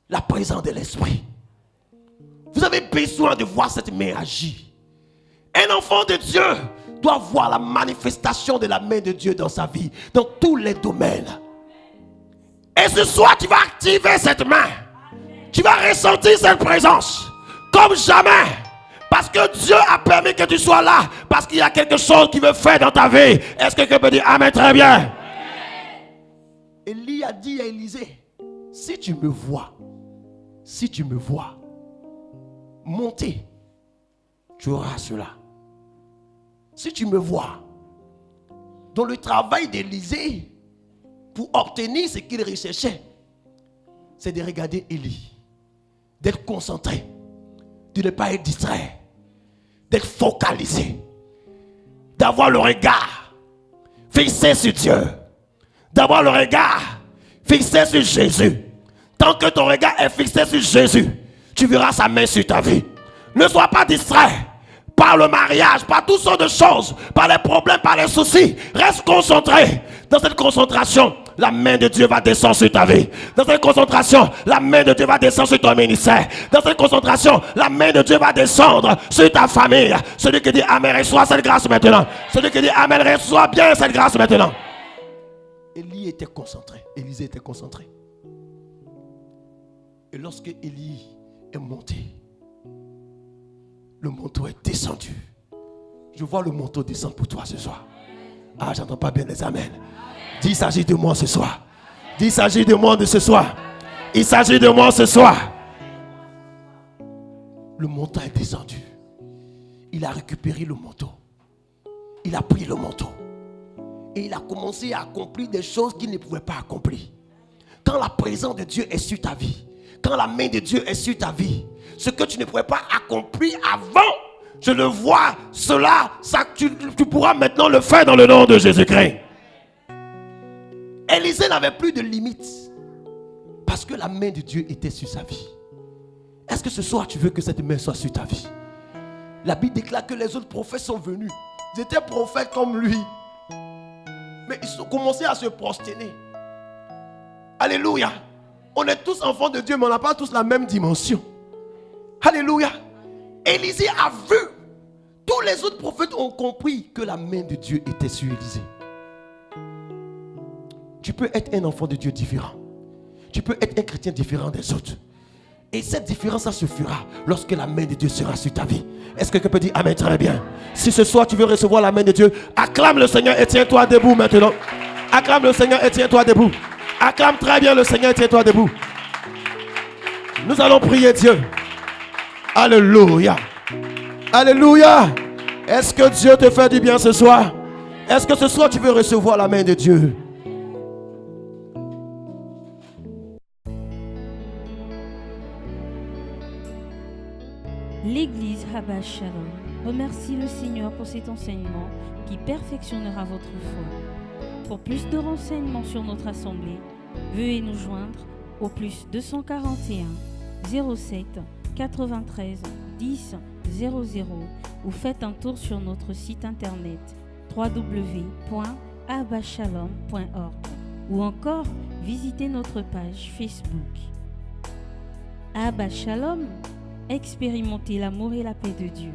Speaker 2: la présence de l'Esprit. Vous avez besoin de voir cette main agir. Un enfant de Dieu doit voir la manifestation de la main de Dieu dans sa vie, dans tous les domaines. Et ce soir, tu vas activer cette main. Tu vas ressentir cette présence comme jamais. Parce que Dieu a permis que tu sois là. Parce qu'il y a quelque chose qu'il veut faire dans ta vie. Est-ce que quelqu'un peut dire amen très bien? Amen. Élie a dit à Élisée, si tu me vois monter, tu auras cela. Si tu me vois dans le travail d'Élisée pour obtenir ce qu'il recherchait, c'est de regarder Élie, d'être concentré, de ne pas être distrait, d'être focalisé, d'avoir le regard fixé sur Dieu, d'avoir le regard fixé sur Jésus. Tant que ton regard est fixé sur Jésus, tu verras sa main sur ta vie. Ne sois pas distrait par le mariage, par toutes sortes de choses, par les problèmes, par les soucis. Reste concentré. Dans cette concentration, la main de Dieu va descendre sur ta vie. Dans cette concentration, la main de Dieu va descendre sur ton ministère. Dans cette concentration, la main de Dieu va descendre sur ta famille. Celui qui dit Amen, reçoit cette grâce maintenant. Celui qui dit Amen, reçoit bien cette grâce maintenant. Élie était concentré. Élisée était concentré. Et lorsque Élie est monté, le manteau est descendu. Je vois le manteau descendre pour toi ce soir. Ah, j'entends pas bien les amens. Dis, il s'agit de moi ce soir. Dis, il s'agit de moi de ce soir. Il s'agit de moi ce soir. Le manteau est descendu. Il a récupéré le manteau. Il a pris le manteau. Et il a commencé à accomplir des choses qu'il ne pouvait pas accomplir. Quand la présence de Dieu est sur ta vie, quand la main de Dieu est sur ta vie, ce que tu ne pouvais pas accomplir avant, je le vois, cela, ça, tu pourras maintenant le faire dans le nom de Jésus-Christ. Élisée n'avait plus de limites parce que la main de Dieu était sur sa vie. Est-ce que ce soir tu veux que cette main soit sur ta vie? La Bible déclare que les autres prophètes sont venus. Ils étaient prophètes comme lui. Mais ils ont commencé à se prosterner. Alléluia. On est tous enfants de Dieu, mais on n'a pas tous la même dimension. Alléluia. Élisée a vu. Tous les autres prophètes ont compris que la main de Dieu était sur Élisée. Tu peux être un enfant de Dieu différent. Tu peux être un chrétien différent des autres. Et cette différence, ça se fera lorsque la main de Dieu sera sur ta vie. Est-ce que quelqu'un peut dire Amen? Très bien. Si ce soir tu veux recevoir la main de Dieu, acclame le Seigneur et tiens-toi debout maintenant. Acclame le Seigneur et tiens-toi debout. Acclame très bien le Seigneur et tiens-toi debout. Nous allons prier Dieu. Alléluia. Alléluia. Est-ce que Dieu te fait du bien ce soir? Est-ce que ce soir tu veux recevoir la main de Dieu?
Speaker 1: L'église Abba Shalom remercie le Seigneur pour cet enseignement qui perfectionnera votre foi. Pour plus de renseignements sur notre assemblée, veuillez nous joindre au plus 241 07 93 10 00 ou faites un tour sur notre site internet www.abbashalom.org ou encore visitez notre page Facebook. Abba Shalom, expérimentez l'amour et la paix de Dieu.